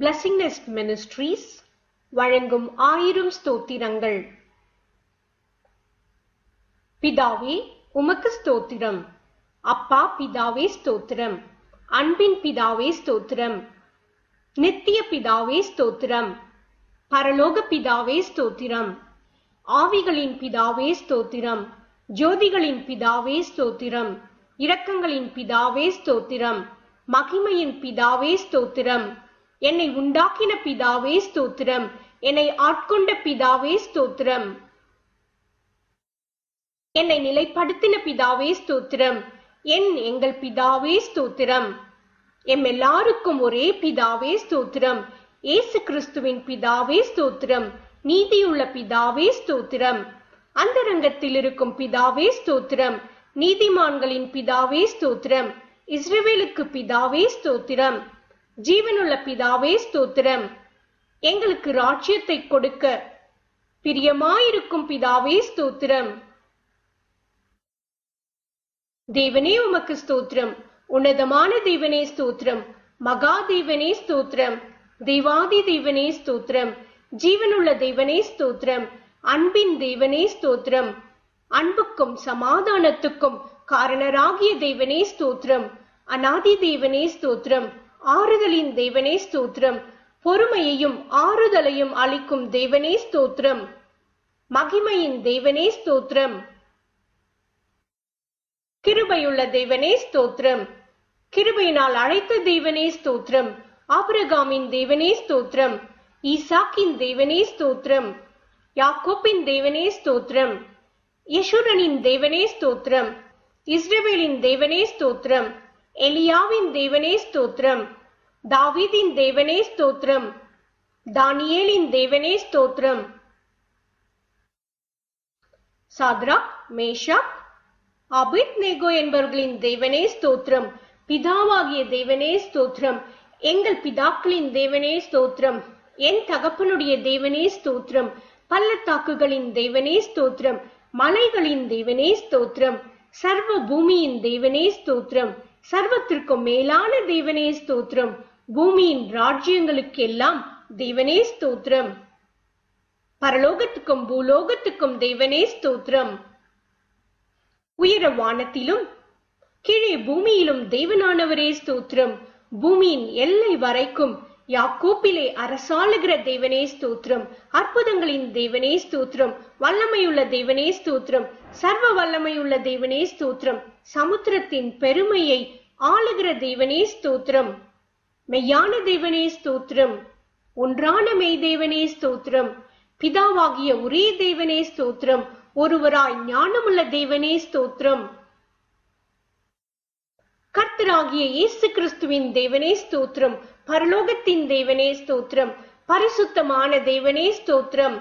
Blessing Nest Ministries வழங்கும் 1000 ஸ்தோத்திரங்கள். பிதாவே உமக்கு ஸ்தோத்திரம். அப்பா பிதாவே ஸ்தோத்திரம். அன்பின் பிதாவே ஸ்தோத்திரம். நித்திய பிதாவே ஸ்தோத்திரம். பரலோக பிதாவே ஸ்தோத்திரம். ஆவிகளின் பிதாவே ஸ்தோத்திரம். ஜோதிகளின் பிதாவே ஸ்தோத்திரம். இரக்கங்களின் பிதாவே ஸ்தோத்திரம். மகிமையின் பிதாவே ஸ்தோத்திரம். என்னை உண்டாக்கின பிதாவே ஸ்தோத்திரம். என்னை ஆட்கொண்ட பிதாவே ஸ்தோத்திரம். என்னை நிலைப்படுத்தின பிதாவே ஸ்தோத்திரம். எங்கள் பிதாவே ஸ்தோத்திரம். எல்லாருக்கும் ஒரே பிதாவே ஸ்தோத்திரம். இயேசு கிறிஸ்துவின் பிதாவே ஸ்தோத்திரம். நீதியுள்ள பிதாவே ஸ்தோத்திரம். அந்தரங்கத்தில் இருக்கும் பிதாவே ஸ்தோத்திரம். நீதிமான்களின் பிதாவே ஸ்தோத்திரம். இஸ்ரவேலுக்கு பிதாவே ஸ்தோத்திரம். ஜீவனுள்ள பிதாவே ஸ்தோத்திரம். எங்களுக்கு ராஜ்யத்தை கொடுக்க பிரியமாயிருக்கும் பிதாவே ஸ்தோத்திரம். தேவனே உமக்கு ஸ்தோத்திரம். உன்னதமான தேவனே ஸ்தோத்திரம். மகா தேவனே ஸ்தோத்திரம். தேவாதி தேவனே ஸ்தோத்திரம். ஜீவனுள்ள தேவனே ஸ்தோத்திரம். அன்பின் தேவனே ஸ்தோத்திரம். அன்புக்கும் சமாதானத்துக்கும் காரணராகிய தேவனே ஸ்தோத்திரம். அநாதி தேவனே ஸ்தோத்திரம். ஆறுதலின் தேவனே ஸ்தோத்திரம். பொறுமையையும் ஆறுதலையும் அளிக்கும் தேவனே ஸ்தோத்திரம். மகிமையின் தேவனே ஸ்தோத்திரம். கிருபையுள்ள தேவனே ஸ்தோத்திரம். கிருபையினால் அழைத்த தேவனே ஸ்தோத்திரம். ஆபிரகாமின் தேவனே ஸ்தோத்திரம். ஈசாக்கின் தேவனே ஸ்தோத்திரம். யாக்கோப்பின் தேவனே ஸ்தோத்திரம். யெஷூரனின் தேவனே ஸ்தோத்திரம். இஸ்ரவேலின் தேவனே ஸ்தோத்திரம். எலியாவின் தேவனே ஸ்தோத்திரம். தாவீதின் தேவனே ஸ்தோத்திரம். தானியேலின் தேவனே ஸ்தோத்திரம். சாத்ராக், மேஷாக், ஆபேத்நேகோ என்பவர்களின் தேவனே ஸ்தோத்திரம். பிதாவாகிய தேவனே ஸ்தோத்திரம். எங்கள் பிதாக்களின் தேவனே ஸ்தோத்திரம். என் தகப்பனுடைய தேவனே ஸ்தோத்திரம். பள்ளத்தாக்குகளின் தேவனே ஸ்தோத்திரம். மலைகளின் தேவனே ஸ்தோத்திரம். சர்வ பூமியின் தேவனே ஸ்தோத்திரம். சர்வத்திற்கும் மேலான தேவனே ஸ்தோத்திரம். பூமியின் ராஜ்யங்களுக்கெல்லாம் தேவனே ஸ்தோத்திரம். பரலோகத்துக்கும் பூலோகத்துக்கும் தேவனே ஸ்தோத்திரம். உயர வானத்திலும் கீழே பூமியிலும் தேவனானவரே ஸ்தோத்திரம். பூமியின் எல்லை வரைக்கும் யாக்கோப்பிலே அரசாளுகிற தேவனே ஸ்தோத்திரம். அற்புதங்களின் தேவனே ஸ்தோத்திரம். வல்லமையுள்ள தேவனே ஸ்தோத்திரம். சர்வ வல்லமையுள்ள தேவனே ஸ்தோத்திரம். சமுத்திரத்தின் பெருமையை ஆளுகிற தேவனே ஸ்தோத்திரம். மெய்யான தேவனே ஸ்தோத்திரம். ஒன்றான மெய் தேவனே ஸ்தோத்திரம். பிதாவாகிய ஒரே தேவனே ஸ்தோத்திரம். ஒருவராய் ஞானமுள்ள தேவனே ஸ்தோத்திரம். கர்த்தராகிய இயேசு கிறிஸ்துவின் தேவனே ஸ்தோத்திரம். பரலோகத்தின் தேவனே ஸ்தோத்திரம். பரிசுத்தமான தேவனே ஸ்தோத்திரம்.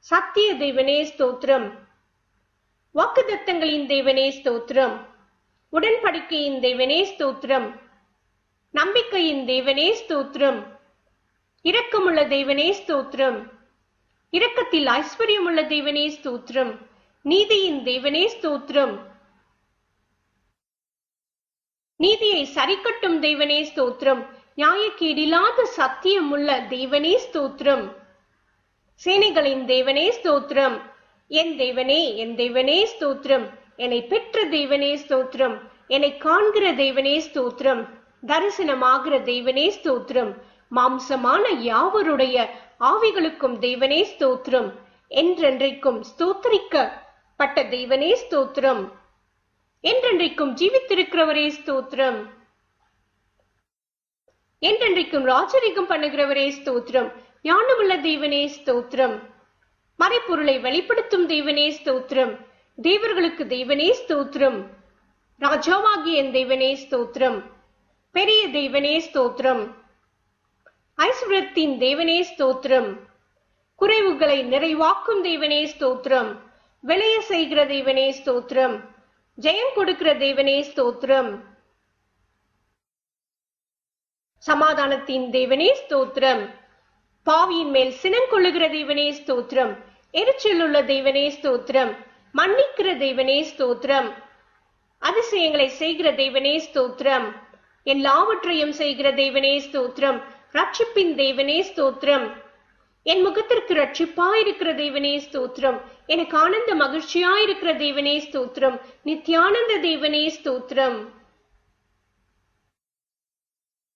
சத்திய தேவனே ஸ்தோத்திரம். வாக்குத்தத்தங்களின் தேவனே ஸ்தோத்திரம். உடன்படிக்கையின் தேவனே ஸ்தோத்திரம். நம்பிக்கையின் தேவனே ஸ்தோத்திரம். இரக்கமுள்ள தேவனே ஸ்தோத்திரம். இரக்கத்தில் ஐஸ்வர்யமுள்ள தேவனே ஸ்தோத்திரம். நீதியின் தேவனே ஸ்தோத்திரம். நீதியை சரிக்கட்டும் தேவனே ஸ்தோத்திரம். நியாயக்கேடில்லாத சத்தியமுள்ள தேவனே ஸ்தோத்திரம். சேனைகளின் தேவனே ஸ்தோத்திரம். என் தேவனே ஸ்தோத்திரம். என்னை பெற்ற தேவனே ஸ்தோத்திரம். என்னை காண்கிற தேவனே ஸ்தோத்திரம். தரிசனமாகிற தேவனே ஸ்தோத்திரம். மாம்சமான யாவருடைய ஆவிகளுக்கும் தேவனே ஸ்தோத்திரம். என்றென்றைக்கும் ஸ்தோத்திரிக்கப்பட்ட தேவனே ஸ்தோத்திரம். என்றென்றைக்கும் ஜீவித்திருக்கிறவரே ஸ்தோத்திரம். என்றென்றைக்கும் ராஜரிகம் பண்ணுகிறவரே ஸ்தோத்திரம். ஞானமுள்ள தேவனே ஸ்தோத்திரம். மறைப்பொருளை வெளிப்படுத்தும் தேவனே ஸ்தோத்திரம். தேவர்களுக்கு தேவனே ஸ்தோத்திரம். ராஜாவாகிய என் தேவனே ஸ்தோத்திரம். பெரிய தேவனே ஸ்தோத்திரம். ஐஸ்வர்யத்தின் தேவனே ஸ்தோத்திரம். குறைவுகளை நிறைவாக்கும் தேவனே ஸ்தோத்திரம். விளைய செய்கிற தேவனே ஸ்தோத்திரம். ஜெயம் கொடுக்கிற தேவனே ஸ்தோத்திரம். சமாதானத்தின் தேவனே ஸ்தோத்திரம். பாவியின் மேல் சினம் கொள்ளுகிற தேவனே ஸ்தோத்திரம். எரிச்சல் உள்ள தேவனே ஸ்தோத்திரம். மன்னிக்கிற தேவனே ஸ்தோத்திரம். அதிசயங்களை செய்கிற தேவனே ஸ்தோத்திரம். எல்லாவற்றையும் செய்கிற தேவனே ஸ்தோத்திரம். ரட்சிப்பின் தேவனே ஸ்தோத்திரம். என் முகத்திற்கு ரட்சிப்பாயிருக்கிற தேவனே ஸ்தோத்திரம். எனக்கு ஆனந்த மகிழ்ச்சியாயிருக்கிற தேவனே ஸ்தோத்திரம். நித்தியானந்த தேவனே ஸ்தோத்திரம்.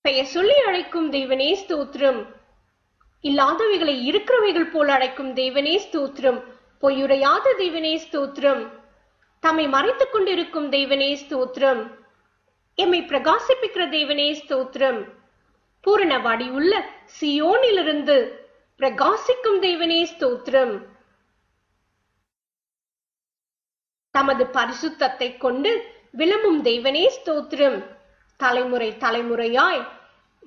பெயர் சொல்லி அழைக்கும் தேவனே ஸ்தோத்திரம். இல்லாதவைகளை இருக்கிறவைகள் போல அழைக்கும் தேவனே ஸ்தோத்திரம். பொய்யுரையாத தேவனே ஸ்தோத்திரம். தம்மை மறைத்துக் கொண்டிருக்கும் தேவனே ஸ்தோத்திரம். எம்மை பிரகாசிப்பிக்கிற தேவனே ஸ்தோத்திரம். பூரண வடிவுள்ள சியோனிலிருந்து பிரகாசிக்கும் தேவனே ஸ்தோத்திரம். தமது பரிசுத்தத்தை கொண்டு விளம்பும் தேவனே ஸ்தோத்திரம். தலைமுறை தலைமுறையாய்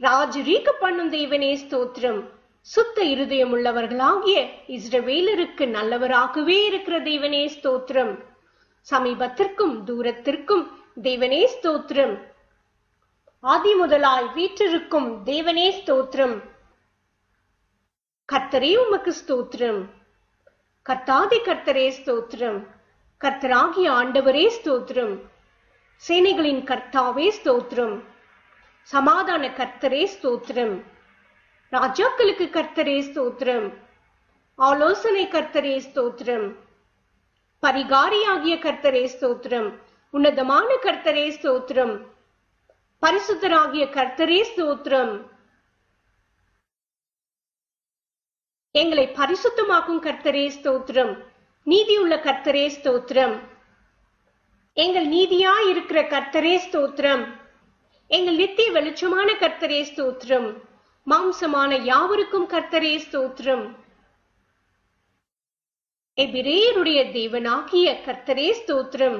ராஜரீக பண்ணும் தேவனே ஸ்தோத்திரம். சுத்த இருதயம் உள்ளவர்களாகிய இஸ்ரவேலருக்கு நல்லவராகவே இருக்கிற தேவனே ஸ்தோத்திரம். சமீபத்திற்கும் தூரத்திற்கும் தேவனே ஸ்தோத்திரம். ஆதி முதலாய் வீற்றிருக்கும் தேவனே ஸ்தோத்திரம். கர்த்தரே உமக்கு ஸ்தோத்திரம். கர்த்தாதி கர்த்தரே ஸ்தோத்திரம். கர்த்தராகிய ஆண்டவரே ஸ்தோத்திரம். சேனைகளின் கர்த்தாவே ஸ்தோத்திரம். சமாதான கர்த்தரே ஸ்தோத்திரம். ராஜாக்களுக்கு கர்த்தரே ஸ்தோத்திரம். ஆலோசனை கர்த்தரே ஸ்தோத்திரம். பரிகாரியாகிய கர்த்தரே ஸ்தோத்திரம். உன்னதமான கர்த்தரே ஸ்தோத்திரம். பரிசுத்தராகிய கர்த்தரே ஸ்தோத்திரம். எங்களை பரிசுத்தமாக்கும் கர்த்தரே ஸ்தோத்திரம். நீதியுள்ள கர்த்தரே ஸ்தோத்திரம். எங்கள் நீதியாய் இருக்கிற கர்த்தரே ஸ்தோத்திரம். எங்கள் நித்திய வெளிச்சமான கர்த்தரே ஸ்தோத்திரம். மாம்சமான யாவருக்கும் கர்த்தரே ஸ்தோத்திரம். எபிரேயருடைய தேவனாகிய கர்த்தரே ஸ்தோத்திரம்.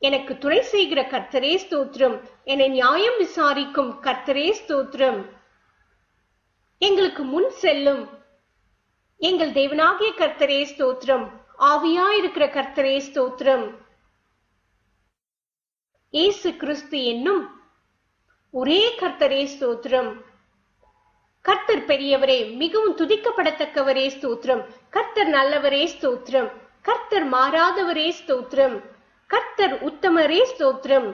எனக்கு துணை செய்கிற கர்த்தரே ஸ்தோத்திரம். என்னை நியாயம் விசாரிக்கும் கர்த்தரே ஸ்தோத்திரம். எங்களுக்கு முன் செல்லும் எங்கள் தேவனாகிய கர்த்தரே ஸ்தோத்திரம். ஆவியாயிருக்கிற கர்த்தரே ஸ்தோத்திரம். இயேசு கிறிஸ்து என்னும் ஒரே கர்த்தரே ஸ்தோத்திரம். கர்த்தர் பெரியவரே, மிகவும் துதிக்கப்படத்தக்கவரே ஸ்தோத்திரம். கர்த்தர் நல்லவரே ஸ்தோத்திரம். கர்த்தர் மாறாதவரே ஸ்தோத்திரம். கர்த்தர் உத்தமரே ஸ்தோத்திரம்.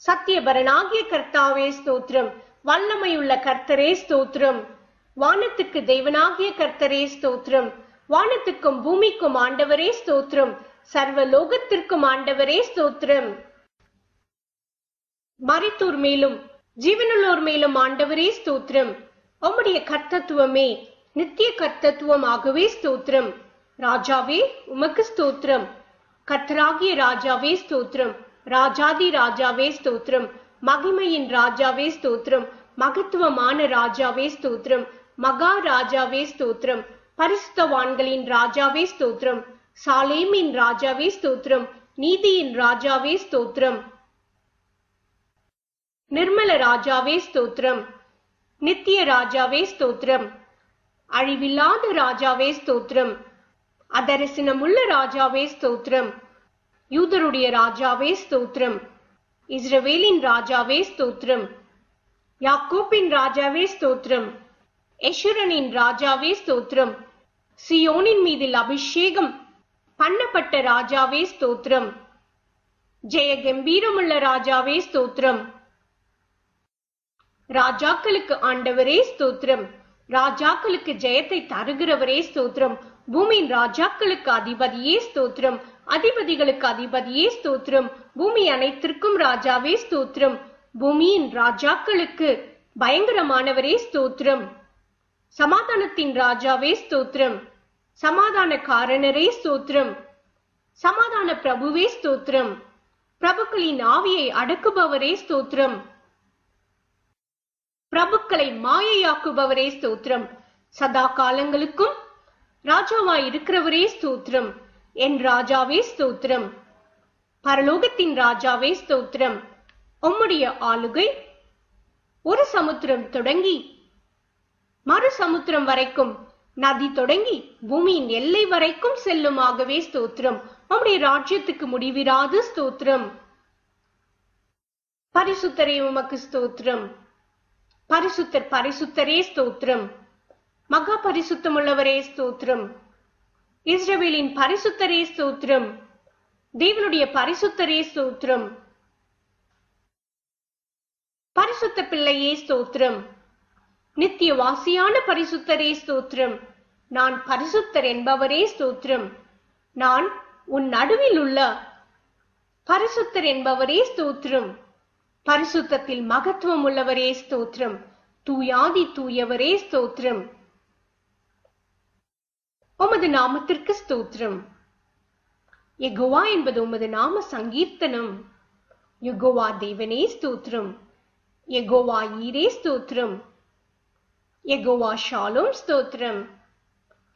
சத்தியபரனாகிய கர்த்தாவே ஸ்தோத்திரம். வல்லமையுள்ள கர்த்தரே ஸ்தோத்திரம். வானத்துக்கு தேவனாகிய கர்த்தரே ஸ்தோத்திரம். வானத்துக்கும் பூமிக்கும் ஆண்டவரே ஸ்தோத்திரம். சர்வ லோகத்திற்கும் ஆண்டவரே ஸ்தோத்திரம். மரித்தோர் மேலும் ஜீவனுள்ளோர் மேலும் ஆண்டவரே ஸ்தோத்திரம். உம்முடைய கர்த்தத்துவமே நித்திய கர்த்தத்துவம் ஆகவே ஸ்தோத்திரம். ராஜாவே உமக்கு ஸ்தோத்திரம். கர்த்தராகிய ராஜாவே ஸ்தோத்திரம். ராஜாதி ராஜாவே ஸ்தோத்திரம். மகிமையின் ராஜாவே ஸ்தோத்திரம். மகத்துவமான ராஜாவே ஸ்தோத்திரம். மகா ராஜாவே ஸ்தோத்திரம். பரிசுத்தவான்களின் ராஜாவே ஸ்தோத்திரம். சாலேமின் ராஜாவே ஸ்தோத்திரம். நீதியின் ராஜாவே ஸ்தோத்திரம். நிர்மல ராஜாவே ஸ்தோத்திரம். நித்திய ராஜாவே ஸ்தோத்திரம். அழிவில்லாத ராஜாவே ஸ்தோத்திரம். அதரிசனமுள்ள ராஜாவே ஸ்தோத்திரம். யூதருடைய ராஜாவே ஸ்தோத்திரம். இஸ்ரவேலின் ராஜாவே ஸ்தோத்திரம். யாக்கோபின் ராஜாவே ஸ்தோத்திரம். எஷுரனின் ராஜாவே ஸ்தோத்திரம். சியோனின் மீதில் அபிஷேகம் பண்ணப்பட்ட ராஜாவே ஸ்தோத்திரம். ஜெய கம்பீரமுள்ள ராஜாவே ஸ்தோத்திரம். ராஜாக்களுக்கு ஆண்டவரே ஸ்தோத்திரம். ராஜாக்களுக்கு ஜெயத்தை தருகிறவரே ஸ்தோத்திரம். பூமியின் ராஜாக்களுக்கு அதிபதியே ஸ்தோத்திரம். அதிபதிகளுக்கு அதிபதியே ஸ்தோத்திரம். பூமி அனைத்திற்கும் ராஜாவே ஸ்தோத்திரம். பூமியின் ராஜாக்களுக்கு பயங்கரமானவரே ஸ்தோத்திரம். சமாதானத்தின் ராஜாவே ஸ்தோத்திரம். சமாதான காரணரே ஸ்தோத்திரம். சமாதான பிரபுவே ஸ்தோத்திரம். பிரபுக்களின் ஆவியை அடக்குபவரே ஸ்தோத்திரம். பிரபுக்களை மாயையாக்குபவரே ஸ்தோத்திரம். சதா காலங்களுக்கும் ராஜாவாய் இருக்கிறவரே ஸ்தோத்திரம். என் ராஜாவே ஸ்தோத்திரம். பரலோகத்தின் ராஜாவே ஸ்தோத்திரம். உம்முடைய ஆளுகை ஒரு சமுத்திரம் தொடங்கி மறு சமுத்திரம் வரைக்கும், நதி தொடங்கி பூமியின் எல்லை வரைக்கும் செல்லுமாகவே ஸ்தோத்திரம். உம்முடைய ராஜ்யத்துக்கு முடிவிராது ஸ்தோத்திரம். பரிசுத்தரே உமக்கு ஸ்தோத்திரம். பரிசுத்தர் பரிசுத்தரே ஸ்தோத்திரம். மகா பரிசுத்தமுள்ளவரே ஸ்தோத்திரம். இஸ்ரவேலின் பரிசுத்தரே ஸ்தோத்திரம். தேவனுடைய பரிசுத்தரே ஸ்தோத்திரம். பரிசுத்த பிள்ளையே ஸ்தோத்திரம். நித்திய வாசியான பரிசுத்தரே ஸ்தோத்திரம். நான் பரிசுத்தர் என்பவரே ஸ்தோத்திரம். நான் உன் நடுவில் உள்ள பரிசுத்தர் என்பவரே ஸ்தோத்திரம். பரிசுத்தத்தில் மகத்துவம் உள்ளவரே ஸ்தோத்திரம். தூயாதி தூயவரே ஸ்தோத்திரம். உமது நாமத்திற்கு ஸ்தோத்திரம். யெகோவா என்பது உமது நாம சங்கீர்த்தனம். யெகோவா தேவனே ஸ்தோத்திரம். யெகோவா ஈரே ஸ்தோத்திரம். யெகோவா ஷாலோம் ஸ்தோத்திரம்.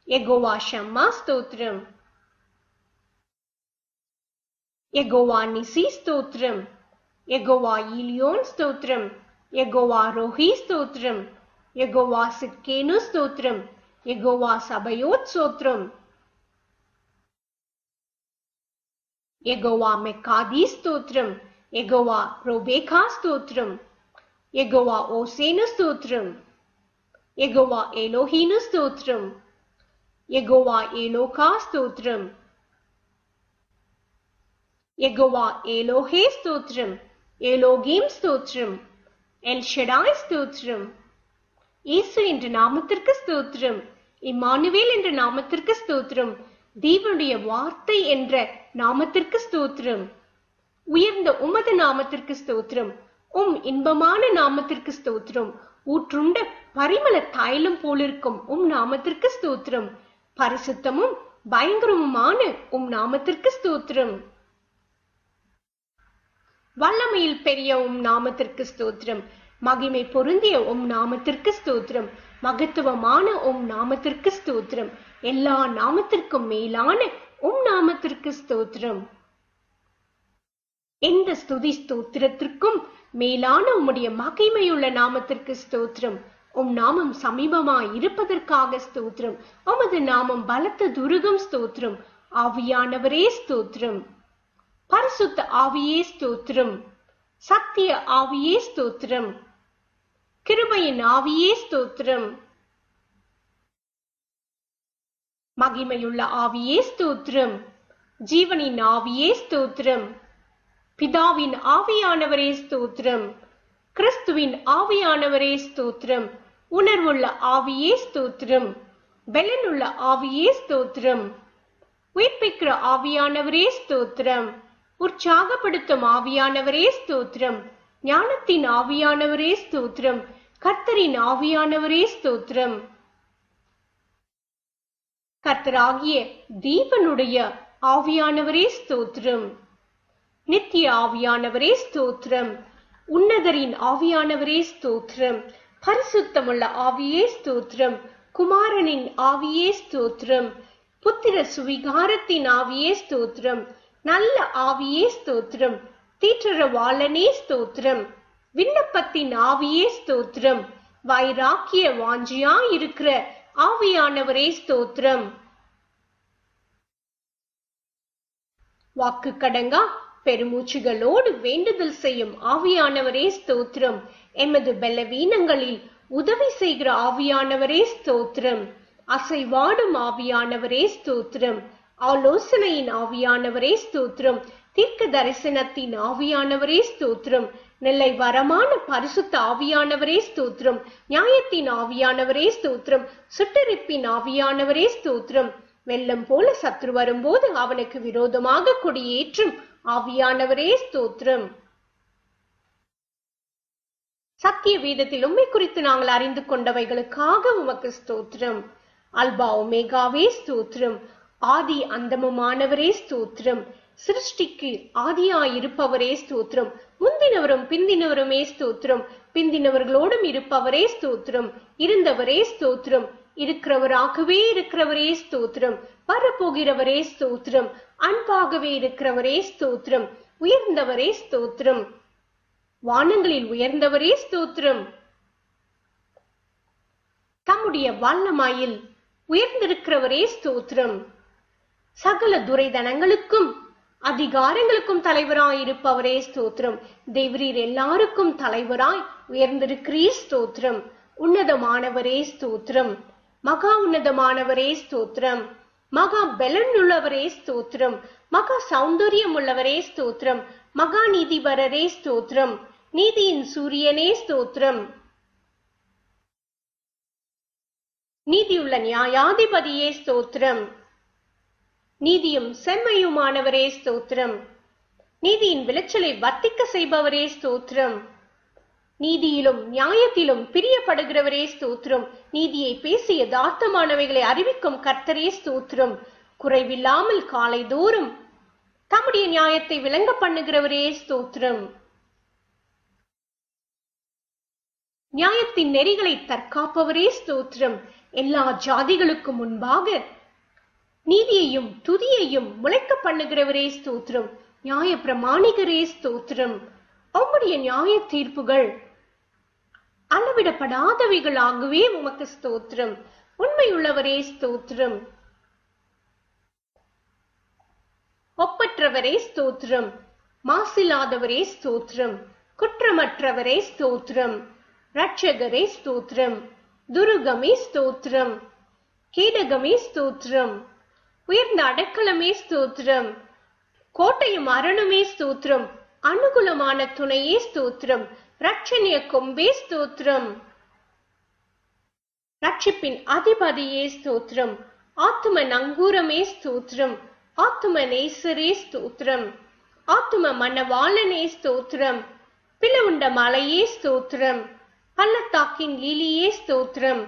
யெகோவா ஷம்மா ஸ்தோத்திரம். யெகோவா நிசி ஸ்தோத்திரம். யெகோவா ஈலியோன் ஸ்தோத்திரம். யெகோவா ரோஹி ஸ்தோத்திரம். யெகோவா சித்கேனு ஸ்தோத்திரம். யெகோவா சபயோத் ஸ்தோத்திரம். யெகோவா மெக்காதி ஸ்தோத்திரம். யெகோவா ரோபேகா ஸ்தோத்திரம். யெகோவா ஓசேனு ஸ்தோத்திரம். யெகோவா எலோஹீனு ஸ்தோத்திரம். யெகோவா எலோகா ஸ்தோத்திரம். யெகோவா எலோஹே ஸ்தோத்திரம். எலோகீம் ஸ்தோத்திரம். எல் ஷடாய் ஸ்தோத்திரம். இயேசு என்ற நாமத்திற்கு ஸ்தோத்திரம். இம்மானுவேல் என்ற நாமத்திற்கு ஸ்தோத்திரம். தேவனுடைய வார்த்தை என்ற நாமத்திற்கு ஸ்தோத்திரம். உயர்ந்த உமது நாமத்திற்கு ஸ்தோத்திரம். இன்பமான நாமத்திற்கு ஸ்தோத்திரம். ஊற்றுண்ட பரிமள தைலம் போலிருக்கும் நாமத்திற்கு ஸ்தோத்திரம். பரிசுத்தமும் பயங்கரமுமான நாமத்திற்கு ஸ்தோத்திரம். வல்லமையில் பெரிய நாமத்திற்கு ஸ்தோத்திரம். மகிமை பொருந்திய நாமத்திற்கு ஸ்தோத்திரம். மகத்துவமான நாமத்திற்கு ஸ்தோத்திரம். எல்லா நாமத்திற்கும் மேலான நாமத்திற்கு ஸ்தோத்திரம். எந்த ஸ்துதி ஸ்தோத்திரத்திற்கும் மேலான உம்முடைய மகிமையுள்ள நாமத்திற்கு ஸ்தோத்திரம். நாமம் சமீபமாய் இருப்பதற்காக ஸ்தோத்திரம். உமது நாமம் பலத்த துருகம் ஸ்தோத்திரம். ஆவியானவரே ஸ்தோத்திரம். பரிசுத்த ஆவியே ஸ்தோத்திரம். சத்திய ஆவியே ஸ்தோத்திரம். கிருபையின் ஆவியே ஸ்தோத்திரம். மகிமையுள்ள ஆவியே ஸ்தோத்திரம். ஜீவனின் ஆவியே ஸ்தோத்திரம். பிதாவின் ஆவியானவரே ஸ்தோத்திரம். கிறிஸ்துவின் ஆவியானவரே ஸ்தோத்திரம். உணர்வுள்ள ஆவியே ஸ்தோத்திரம். பெலனுள்ள ஆவியே ஸ்தோத்திரம். உயிர்ப்பிக்கிற ஆவியானவரே ஸ்தோத்திரம். உற்சாகப்படுத்தும் ஆவியானவரே ஸ்தோத்திரம். ஞானத்தின் ஆவியானவரே ஸ்தோத்திரம். கர்த்தரின் ஆவியானவரே ஸ்தோத்திரம். கர்த்தராகிய தேவனுடைய ஆவியானவரே ஸ்தோத்திரம். நித்திய ஆவியானவரே ஸ்தோத்திரம். உன்னதரின் ஆவியானவரே ஸ்தோத்திரம். பரிசுத்தமுள்ள ஆவியே ஸ்தோத்திரம். குமாரனின் ஆவியே ஸ்தோத்திரம். புத்திர சுவிகாரத்தின் ஆவியே ஸ்தோத்திரம். நல்ல ஆவியே ஸ்தோத்திரம். தீற்றரவாளனே ஸ்தோத்திரம். விண்ணப்பத்தின் ஆவியே ஸ்தோத்திரம். வைராக்கிய வாஞ்சியா இருக்கிற ஆவியானவரே ஸ்தோத்திரம். வாக்கு கடங்கா பெருமூச்சுகளோடு வேண்டுதல் செய்யும் ஆவியானவரே ஸ்தோத்திரம். எமது பலவீனங்களில் உதவி செய்கிற ஆவியானவரே ஸ்தோத்திரம். அசைவாடும் ஆவியானவரே ஸ்தோத்திரம். ஆலோசனையின் ஆவியானவரே ஸ்தோத்திரம். தீர்க்க தரிசனத்தின் ஆவியானவரே ஸ்தோத்திரம். நெல்லை வரமான பரிசுத்த ஆவியானவரே ஸ்தோத்திரம். நியாயத்தின் ஆவியானவரே ஸ்தோத்திரம். சுட்டரிப்பின் ஆவியானவரே ஸ்தோத்திரம். வெள்ளம் போல சத்ரு வரும்போது அவனுக்கு விரோதமாக கொடியேற்றும் ஆவியானவரே ஸ்தோத்திரம். சத்திய வேதத்தில் உம்மை குறித்து நாங்கள் அறிந்து கொண்டவைகளுக்காக உமக்கு ஸ்தோத்திரம். அல்பா ஒமேகாவே ஸ்தோத்திரம். ஆதி அந்தமுமானவரே ஸ்தோத்திரம். சிருஷ்டிக்கு ஆதியாயிருப்பவரே ஸ்தோத்திரம். முந்தினவரும் பிந்தினவருமே ஸ்தோத்திரம். பிந்தினவர்களோடும் இருப்பவரே ஸ்தோத்திரம். இருந்தவரே ஸ்தோத்திரம். இருக்கிறவராகவே இருக்கிறவரே ஸ்தோத்திரம். வரப்போகிறவரே ஸ்தோத்திரம். அன்பாகவே இருக்கிறவரே ஸ்தோத்திரம். உயர்ந்தவரே ஸ்தோத்திரம். வானங்களில் உயர்ந்தவரே ஸ்தோத்திரம். தம்முடைய வல்லமையில் உயர்ந்திருக்கிறவரே ஸ்தோத்திரம். சகல துரைதனங்களுக்கும் அதிகாரங்களுக்கும் தலைவராயிருப்பவரே ஸ்தோத்திரம். தேவரீர் எல்லாருக்கும் தலைவராய் உயர்ந்திருக்கிறீர் ஸ்தோத்திரம். உன்னதமானவரே ஸ்தோத்திரம். மகா உன்னதமானவரே ஸ்தோத்திரம். மகா பலனுள்ளவரே ஸ்தோத்திரம். மகா சௌந்தரியம் உள்ளவரே ஸ்தோத்திரம். மகா நீதிபரரே ஸ்தோத்திரம். நீதியின் சூரியனே ஸ்தோத்திரம். நீதியுள்ள நியாயாதிபதியே ஸ்தோத்திரம். நீதியும் செம்மையுமானவரே ஸ்தோத்திரம். நீதியின் விளைச்சலை வர்த்திக்க செய்பவரே ஸ்தோத்திரம். நீதியிலும் நியாயத்திலும் பிரியப்படுகிறவரே ஸ்தோத்திரம். நீதியை பேசி யதார்த்தமானவைகளை அறிவிக்கும் கர்த்தரே ஸ்தோத்திரம். குறைவில்லாமல் காலை தோறும் தம்முடைய நியாயத்தை விளங்க பண்ணுகிறவரே ஸ்தோத்திரம். நியாயத்தின் நெறிகளை தற்காப்பவரே ஸ்தோத்திரம். எல்லா ஜாதிகளுக்கும் முன்பாக நீதியையும் துதியையும் முளைக்க பண்ணுகிறவரே ஸ்தோத்திரம். நியாய பிரமாணிகரே ஸ்தோத்திரம். உம்முடைய நியாய தீர்ப்புகள் அளவிடப்படாதவைகளாகவே உமக்கு ஸ்தோத்திரம். உண்மையுள்ளவரே ஸ்தோத்திரம். ஒப்பற்றவரே ஸ்தோத்திரம். மாசில்லாதவரே ஸ்தோத்திரம். குற்றமற்றவரே ஸ்தோத்திரம். ரட்சகரே ஸ்தோத்திரம். துருகமே ஸ்தோத்திரம். கேடகமே ஸ்தோத்திரம். உயர்ந்த அடைக்கலமே ஸ்தோத்திரம். கோட்டையும் அரணுமே ஸ்தோத்திரம். அனுகூலமான துணையே ஸ்தோத்திரம். ரட்சணிய கொம்பே ஸ்தோத்திரம். ரட்சிப்பின் அதிபதியே ஸ்தோத்திரம். ஆத்தும நங்கூரமே ஸ்தோத்திரம். ஆத்தும நேசரே ஸ்தோத்திரம். ஆத்தும மனவாளனே ஸ்தோத்திரம். பிளவுண்ட மலையே ஸ்தோத்திரம். பள்ளத்தாக்கின் லீலியே ஸ்தோத்திரம்.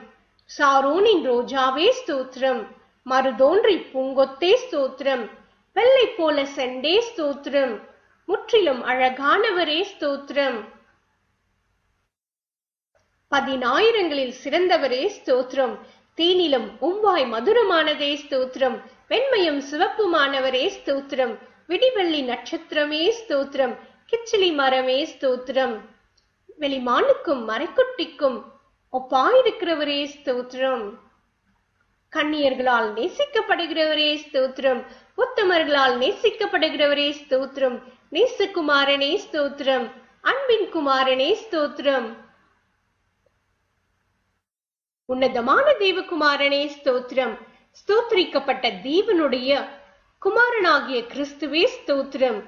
சாரோனின் ரோஜாவே ஸ்தோத்திரம். மருதோன்றி பூங்கொத்தே ஸ்தோத்திரம். வெள்ளை போல செண்டே ஸ்தோத்திரம். முற்றிலும் அழகானவரே ஸ்தோத்திரம். 10,000களில் சிறந்தவரே ஸ்தோத்திரம். தேனிலும் உம்வாய் மதுரமானதே ஸ்தோத்திரம். வெண்மையும் சிவப்புமானவரே ஸ்தோத்திரம். விடிவெள்ளி நட்சத்திரமே ஸ்தோத்திரம். கிச்சிலி மரமே ஸ்தோத்திரம். வெளிமானுக்கும் மறைக்குட்டிக்கும் ஒப்பாயிருக்கிறவரே ஸ்தோத்திரம். கன்னியர்களால் நேசிக்கப்படுகிறவரே ஸ்தோத்திரம். உத்தமர்களால் நேசிக்கப்படுகிறவரே ஸ்தோத்திரம். நேசகுமாரனே ஸ்தோத்திரம். அன்பின் குமாரனே ஸ்தோத்திரம். உன்னதமான தேவகுமாரனே ஸ்தோத்திரம். ஸ்தோத்திரிக்கப்பட்ட தேவனுடைய குமாரனாகிய கிறிஸ்துவே ஸ்தோத்திரம்.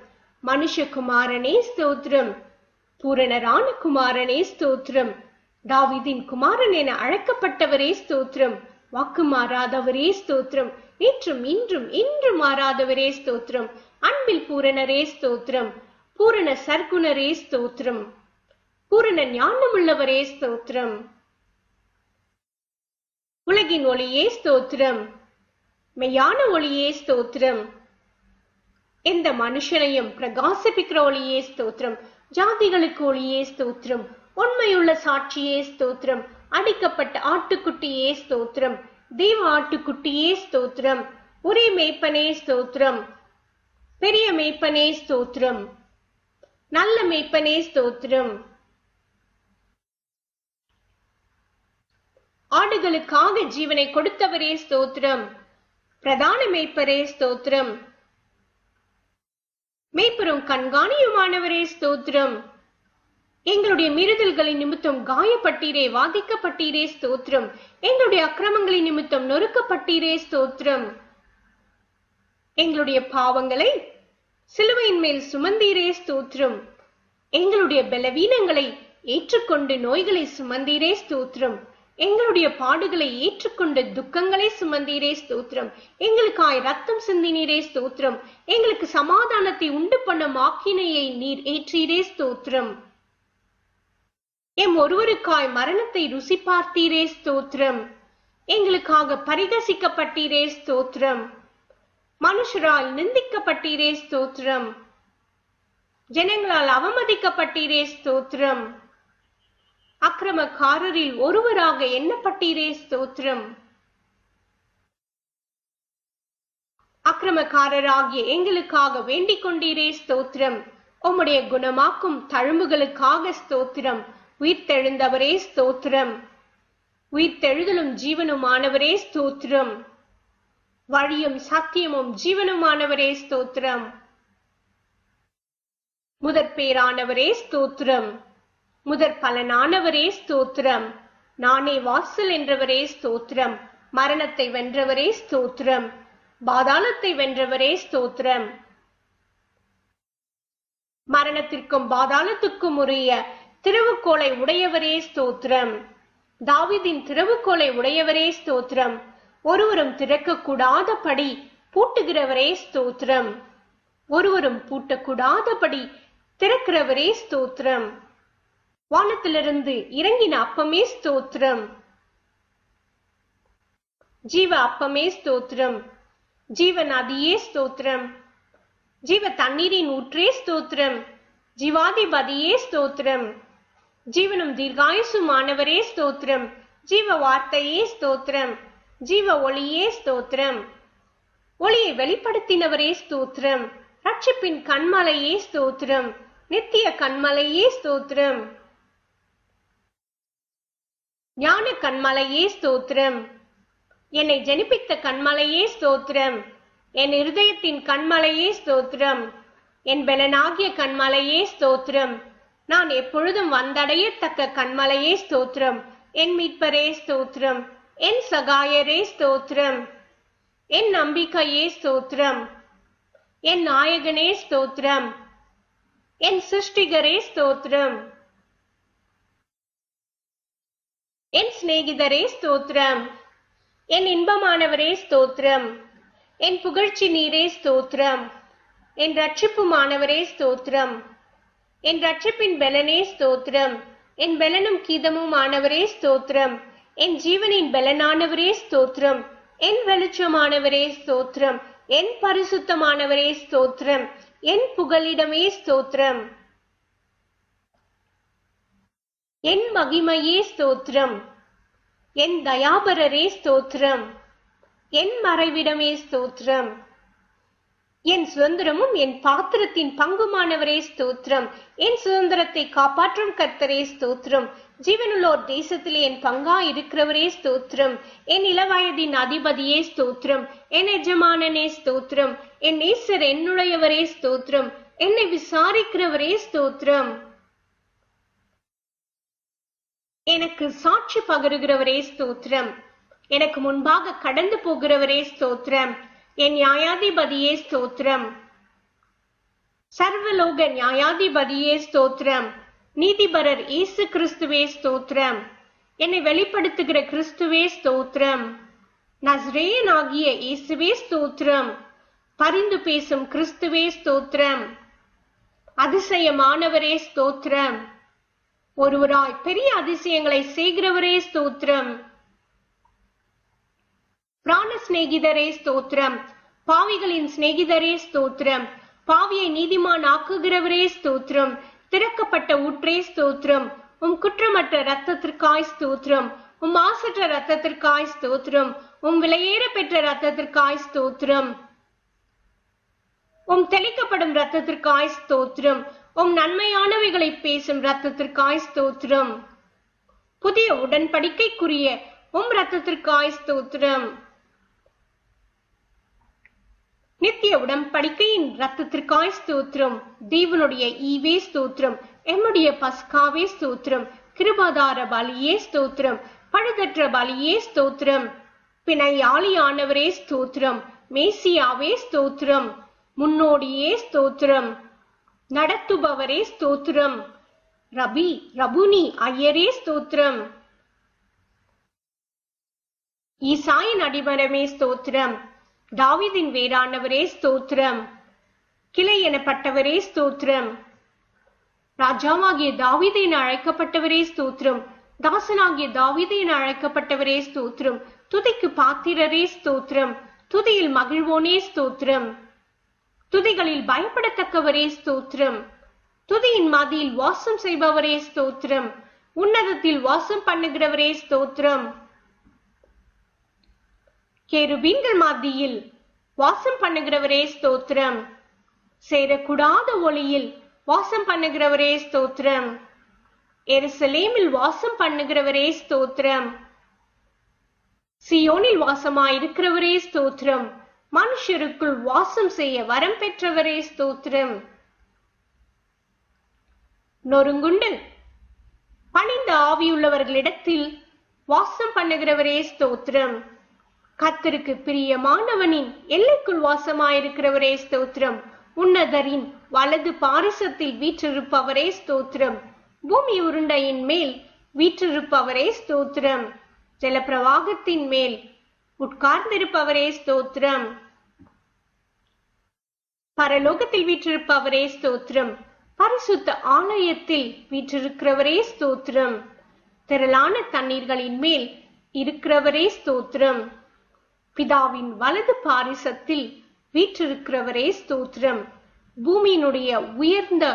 மனுஷகுமாரனே ஸ்தோத்திரம். பூரணரான குமாரனே ஸ்தோத்திரம். தாவீதின் குமாரன் என அழைக்கப்பட்டவரே ஸ்தோத்திரம். வாக்கு மாறாதவரே ஸ்தோத்திரம். நேற்றும் இன்றும் என்றும் மாறாதவரே ஸ்தோத்திரம். அன்பில் பூரணரே ஸ்தோத்திரம். பூரண சர்க்குணரே ஸ்தோத்திரம். பூரண ஞானமுள்ளவரே ஸ்தோத்திரம். உலகின் ஒளியே ஸ்தோத்திரம். மெய்யான ஒளியே ஸ்தோத்திரம். எந்த மனுஷனையும் பிரகாசிப்பிக்கிற ஒளியே ஸ்தோத்திரம். ஜாதிகளுக்கு ஒளியே ஸ்தோத்திரம். உண்மையுள்ள சாட்சியே ஸ்தோத்திரம். அடிக்கப்பட்ட ஆட்டுக்குட்டியே ஸ்தோத்திரம். தேவ ஆட்டுக்குட்டியே ஸ்தோத்திரம். ஒரே மேய்ப்பனே ஸ்தோத்திரம். பெரிய மேய்ப்பனே ஸ்தோத்திரம். நல்ல மேய்ப்பனே ஸ்தோத்திரம். ஆடுகளுக்காக ஜீவனை கொடுத்தவரே ஸ்தோத்திரம். பிரதான மேய்ப்பரே ஸ்தோத்திரம். மேய்ப்பரும் கண்காணியுமானவரே ஸ்தோத்திரம். எங்களுடைய மீறுதல்களின் நிமித்தம் காயப்பட்டீரே, வாதிக்கப்பட்டீரே ஸ்தோத்திரம். எங்களுடைய அக்கிரமங்களின் நிமித்தம் நொறுக்கப்பட்டீரே ஸ்தோத்திரம். எங்களுடைய பாவங்களை சிலுவையின் மேல் சுமந்தீரே ஸ்தோத்திரம். எங்களுடைய பலவீனங்களை ஏற்றுக்கொண்டு நோய்களை சுமந்தீரே ஸ்தோத்திரம். எங்களுடைய பாடுகளை ஏற்றுக்கொண்டு துக்கங்களை சுமந்தீரே ஸ்தோத்திரம். எங்களுக்காய் ரத்தம் சிந்தினீரே ஸ்தோத்திரம். எங்களுக்கு சமாதானத்தை உண்டு பண்ணும் ஆக்கினையை நீர் ஏற்றீரே ஸ்தோத்திரம். எம் ஒருவருக்காய் மரணத்தை ருசி பார்த்தீரே ஸ்தோத்திரம். எங்களுக்காக பரிகசிக்கப்பட்டீரே ஸ்தோத்திரம். மனுஷரால் நிந்திக்கப்பட்டீரே ஸ்தோத்திரம். ஜனங்களால் அவமதிக்கப்பட்டீரே ஸ்தோத்திரம். அக்கிரமக்காரரில் ஒருவராக எண்ணப்பட்டீரே ஸ்தோத்திரம். அக்கிரமக்காரராகிய எங்களுக்காக வேண்டிக் கொண்டீரே ஸ்தோத்திரம். உம்முடைய குணமாக்கும் தழும்புகளுக்காக ஸ்தோத்திரம். உயிர்த்தெழுந்தவரே ஸ்தோத்திரம். உயிர்த்தெழுதலும் ஜீவனுமானவரே ஸ்தோத்திரம். வழியும் சத்தியமும் ஜீவனுமானவரே ஸ்தோத்திரம். முதற் பேரானவரே ஸ்தோத்திரம். முதற் பலனானவரே ஸ்தோத்திரம். நானே வாசல் என்றவரே ஸ்தோத்திரம். மரணத்தை வென்றவரே ஸ்தோத்திரம். பாதாளத்தை வென்றவரே ஸ்தோத்திரம். மரணத்திற்கும் பாதாளத்துக்கும் உரிய திறவுகோலை உடையவரே ஸ்தோத்திரம். தாவீதின் திறவுகோலை உடையவரே ஸ்தோத்திரம். ஒருவரும் திறக்கக்கூடாதபடி பூட்டுகிறவரே ஸ்தோத்திரம். ஒருவரும் பூட்டக்கூடாதபடி திறக்கிறவரே ஸ்தோத்திரம். வானத்திலிருந்து இறங்கின அப்பமே ஸ்தோத்திரம். ஜீவ அப்பமே ஸ்தோத்திரம். ஜீவ நதியே ஸ்தோத்திரம். ஜீவ தண்ணீரின் ஊற்றே ஸ்தோத்திரம். ஜீவாதிபதியே ஸ்தோத்திரம். ஜீவனும் தீர்காயுசுமானவரே ஸ்தோத்திரம். ஜீவ வார்த்தையே ஸ்தோத்திரம். ஜீவ ஒளியே ஸ்தோத்திரம். ஒளியை வெளிப்படுத்தினவரே ஸ்தோத்திரம். ரட்சிப்பின் கண்மலையே ஸ்தோத்திரம். நித்திய கண்மலையே ஸ்தோத்திரம். ஞான கண்மலையே ஸ்தோத்திரம். என்னை ஜனிப்பித்த கண்மலையே ஸ்தோத்திரம். என் இருதயத்தின் கண்மலையே ஸ்தோத்திரம். என் பெலனாகிய கண்மலையே ஸ்தோத்திரம். நான் எப்பொழுதும் வந்தடையத்தக்க கண்மலையே ஸ்தோத்திரம். என் மீட்பரே ஸ்தோத்திரம். என் சகாயரே ஸ்தோத்திரம். என் நம்பிக்கையே ஸ்தோத்திரம். என் நாயகனே ஸ்தோத்திரம். என் சிருஷ்டிகரே ஸ்தோத்திரம். என் சிநேகிதரே ஸ்தோத்திரம். என் இன்பமானவரே ஸ்தோத்திரம். என் புகழ்ச்சி நீரே ஸ்தோத்திரம். என் ரட்சிப்புமானவரே ஸ்தோத்திரம். என் ரட்சிப்பின் பெலனே ஸ்தோத்திரம். என் பெலனும் கீதமுமானவரே ஸ்தோத்திரம். என் ஜீவனின் பெலனானவரே ஸ்தோத்திரம். என் வெளிச்சமானவரே ஸ்தோத்திரம். என் பரிசுத்தமானவரே ஸ்தோத்திரம். என் புகலிடமே ஸ்தோத்திரம். என் மகிமையே ஸ்தோத்திரம். என் தயாபரரே ஸ்தோத்திரம். என் மறைவிடமே ஸ்தோத்திரம். என் சுதந்திரமும் என் பாத்திரத்தின் பங்குமானவரே ஸ்தோத்திரம். என் சுதந்திரத்தை காப்பாற்றும் கர்த்தரே ஸ்தோத்திரம். ஜீவனுள்ளோர் தேசத்திலே என் பங்கா இருக்கிறவரே ஸ்தோத்திரம். என் இளவயதின் அதிபதியே ஸ்தோத்திரம். என் எஜமானனே ஸ்தோத்திரம். என் நேசர் என்னுடையவரே ஸ்தோத்திரம். என்னை விசாரிக்கிறவரே ஸ்தோத்திரம். எனக்கு சாட்சி பகருகிறவரே ஸ்தோத்திரம். எனக்கு முன்பாக கடந்து போகிறவரே ஸ்தோத்திரம். என் நியாயாதிபதியே ஸ்தோத்திரம். சர்வலோக நியாயாதிபதியே ஸ்தோத்திரம். நீதிபரர் இயேசு கிறிஸ்துவே ஸ்தோத்திரம். என்னை வெளிப்படுத்துகிற கிறிஸ்துவே ஸ்தோத்திரம். நஸ்ரேயனாகிய இயேசுவே ஸ்தோத்திரம். பரிந்து பேசும் கிறிஸ்துவே ஸ்தோத்திரம். அதிசயமானவரே ஸ்தோத்திரம். ஒருவராய் பெரிய அதிசயங்களை செய்கிறவரே ஸ்தோத்திரம். பிராண சிநேகிதரே ஸ்தோத்திரம். பாவிகளின் சிநேகிதரே ஸ்தோத்திரம். பாவியை நீதிமான் ஆக்குகிறவரே ஸ்தோத்திரம். திறக்கப்பட்ட ஊற்றே ஸ்தோத்திரம். உம் குற்றமற்ற இரத்தத்திற்காய் ஸ்தோத்திரம். உம் மாசற்ற இரத்தத்திற்காய் ஸ்தோத்திரம். உம் விலையேற பெற்ற இரத்தத்திற்காய் ஸ்தோத்திரம். உம் தெளிக்கப்படும் இரத்தத்திற்காய் ஸ்தோத்திரம். உம் நன்மையானவைகளை பேசும் இரத்தத்திற்காய் ஸ்தோத்திரம். புதிய உடன்படிக்கைக்குரிய உம் இரத்தத்திற்காய் ஸ்தோத்திரம். நித்திய உடன்படிக்கையின் இரத்தத்திற்காய் ஸ்தோத்திரம். தேவனுடைய ஈவே ஸ்தோத்திரம். எம்முடைய பஸ்காவே ஸ்தோத்திரம். கிருபாதார பலியே ஸ்தோத்திரம். பழுதற்ற பலியே ஸ்தோத்திரம். பிணையாளியானவரே ஸ்தோத்திரம். மேசியாவே ஸ்தோத்திரம். முன்னோடியே ஸ்தோத்திரம். நடத்துபவரே ஸ்தோத்திரம். ரபுனி ஐயரே ஸ்தோத்திரம். ஈசாயின் அடிமரமே ஸ்தோத்திரம். தாவீதின் வேரானவரே ஸ்தோத்திரம். கிளை எனப்பட்டவரே ஸ்தோத்திரம். ராஜாவாகிய தாவீது என அழைக்கப்பட்டவரே ஸ்தோத்திரம். தாசனாகிய தாவீது என அழைக்கப்பட்டவரே ஸ்தோத்திரம். துதிக்கு பாத்திரரே ஸ்தோத்திரம். துதியில் மகிழ்வோனே ஸ்தோத்திரம். துதிகளில் பயப்படத்தக்கவரே ஸ்தோத்திரம். துதியின் மதியில் வாசம் செய்பவரே ஸ்தோத்திரம். உன்னதத்தில் வாசம் பண்ணுகிறவரே ஸ்தோத்திரம். கேருபீன்கள் மத்தியில் வாசம் பண்ணுகிறவரே ஸ்தோத்திரம். சேரக்கூடாத ஒளியில் வாசம் பண்ணுகிறவரே ஸ்தோத்திரம். எருசலேமில் வாசம் பண்ணுகிறவரே ஸ்தோத்திரம். சியோனில் வாசமாயிருக்கிறவரே ஸ்தோத்திரம். மனுஷருக்குள் வாசம் செய்ய வரம் பெற்றவரே ஸ்தோத்திரம். நொறுங்குண்டு பணிந்த ஆவியுள்ளவர்களிடத்தில் வாசம் பண்ணுகிறவரே ஸ்தோத்திரம். கர்த்தருக்கு பிரியமானவனின் எல்லைக்குள் வாசமாயிருக்கிறவரே ஸ்தோத்திரம். உன்னதரின் வலது பாரிசத்தில் வீற்றிருப்பவரே ஸ்தோத்திரம். பூமி உருண்டையின் மேல் வீற்றிருப்பவரே ஸ்தோத்திரம். ஜலப்பிரவாகத்தின் மேல் உட்கார்ந்திருப்பவரே ஸ்தோத்திரம். பரலோகத்தில் வீற்றிருப்பவரே ஸ்தோத்திரம். பரிசுத்த ஆலயத்தில் வீற்றிருக்கிறவரே ஸ்தோத்திரம். திரளான தண்ணீர்களின் மேல் இருக்கிறவரே ஸ்தோத்திரம். பிதாவின் வலது பாரிசத்தில் வீற்றிருக்கிறவரே ஸ்தோத்திரம். பூமியினுடைய உயர்ந்த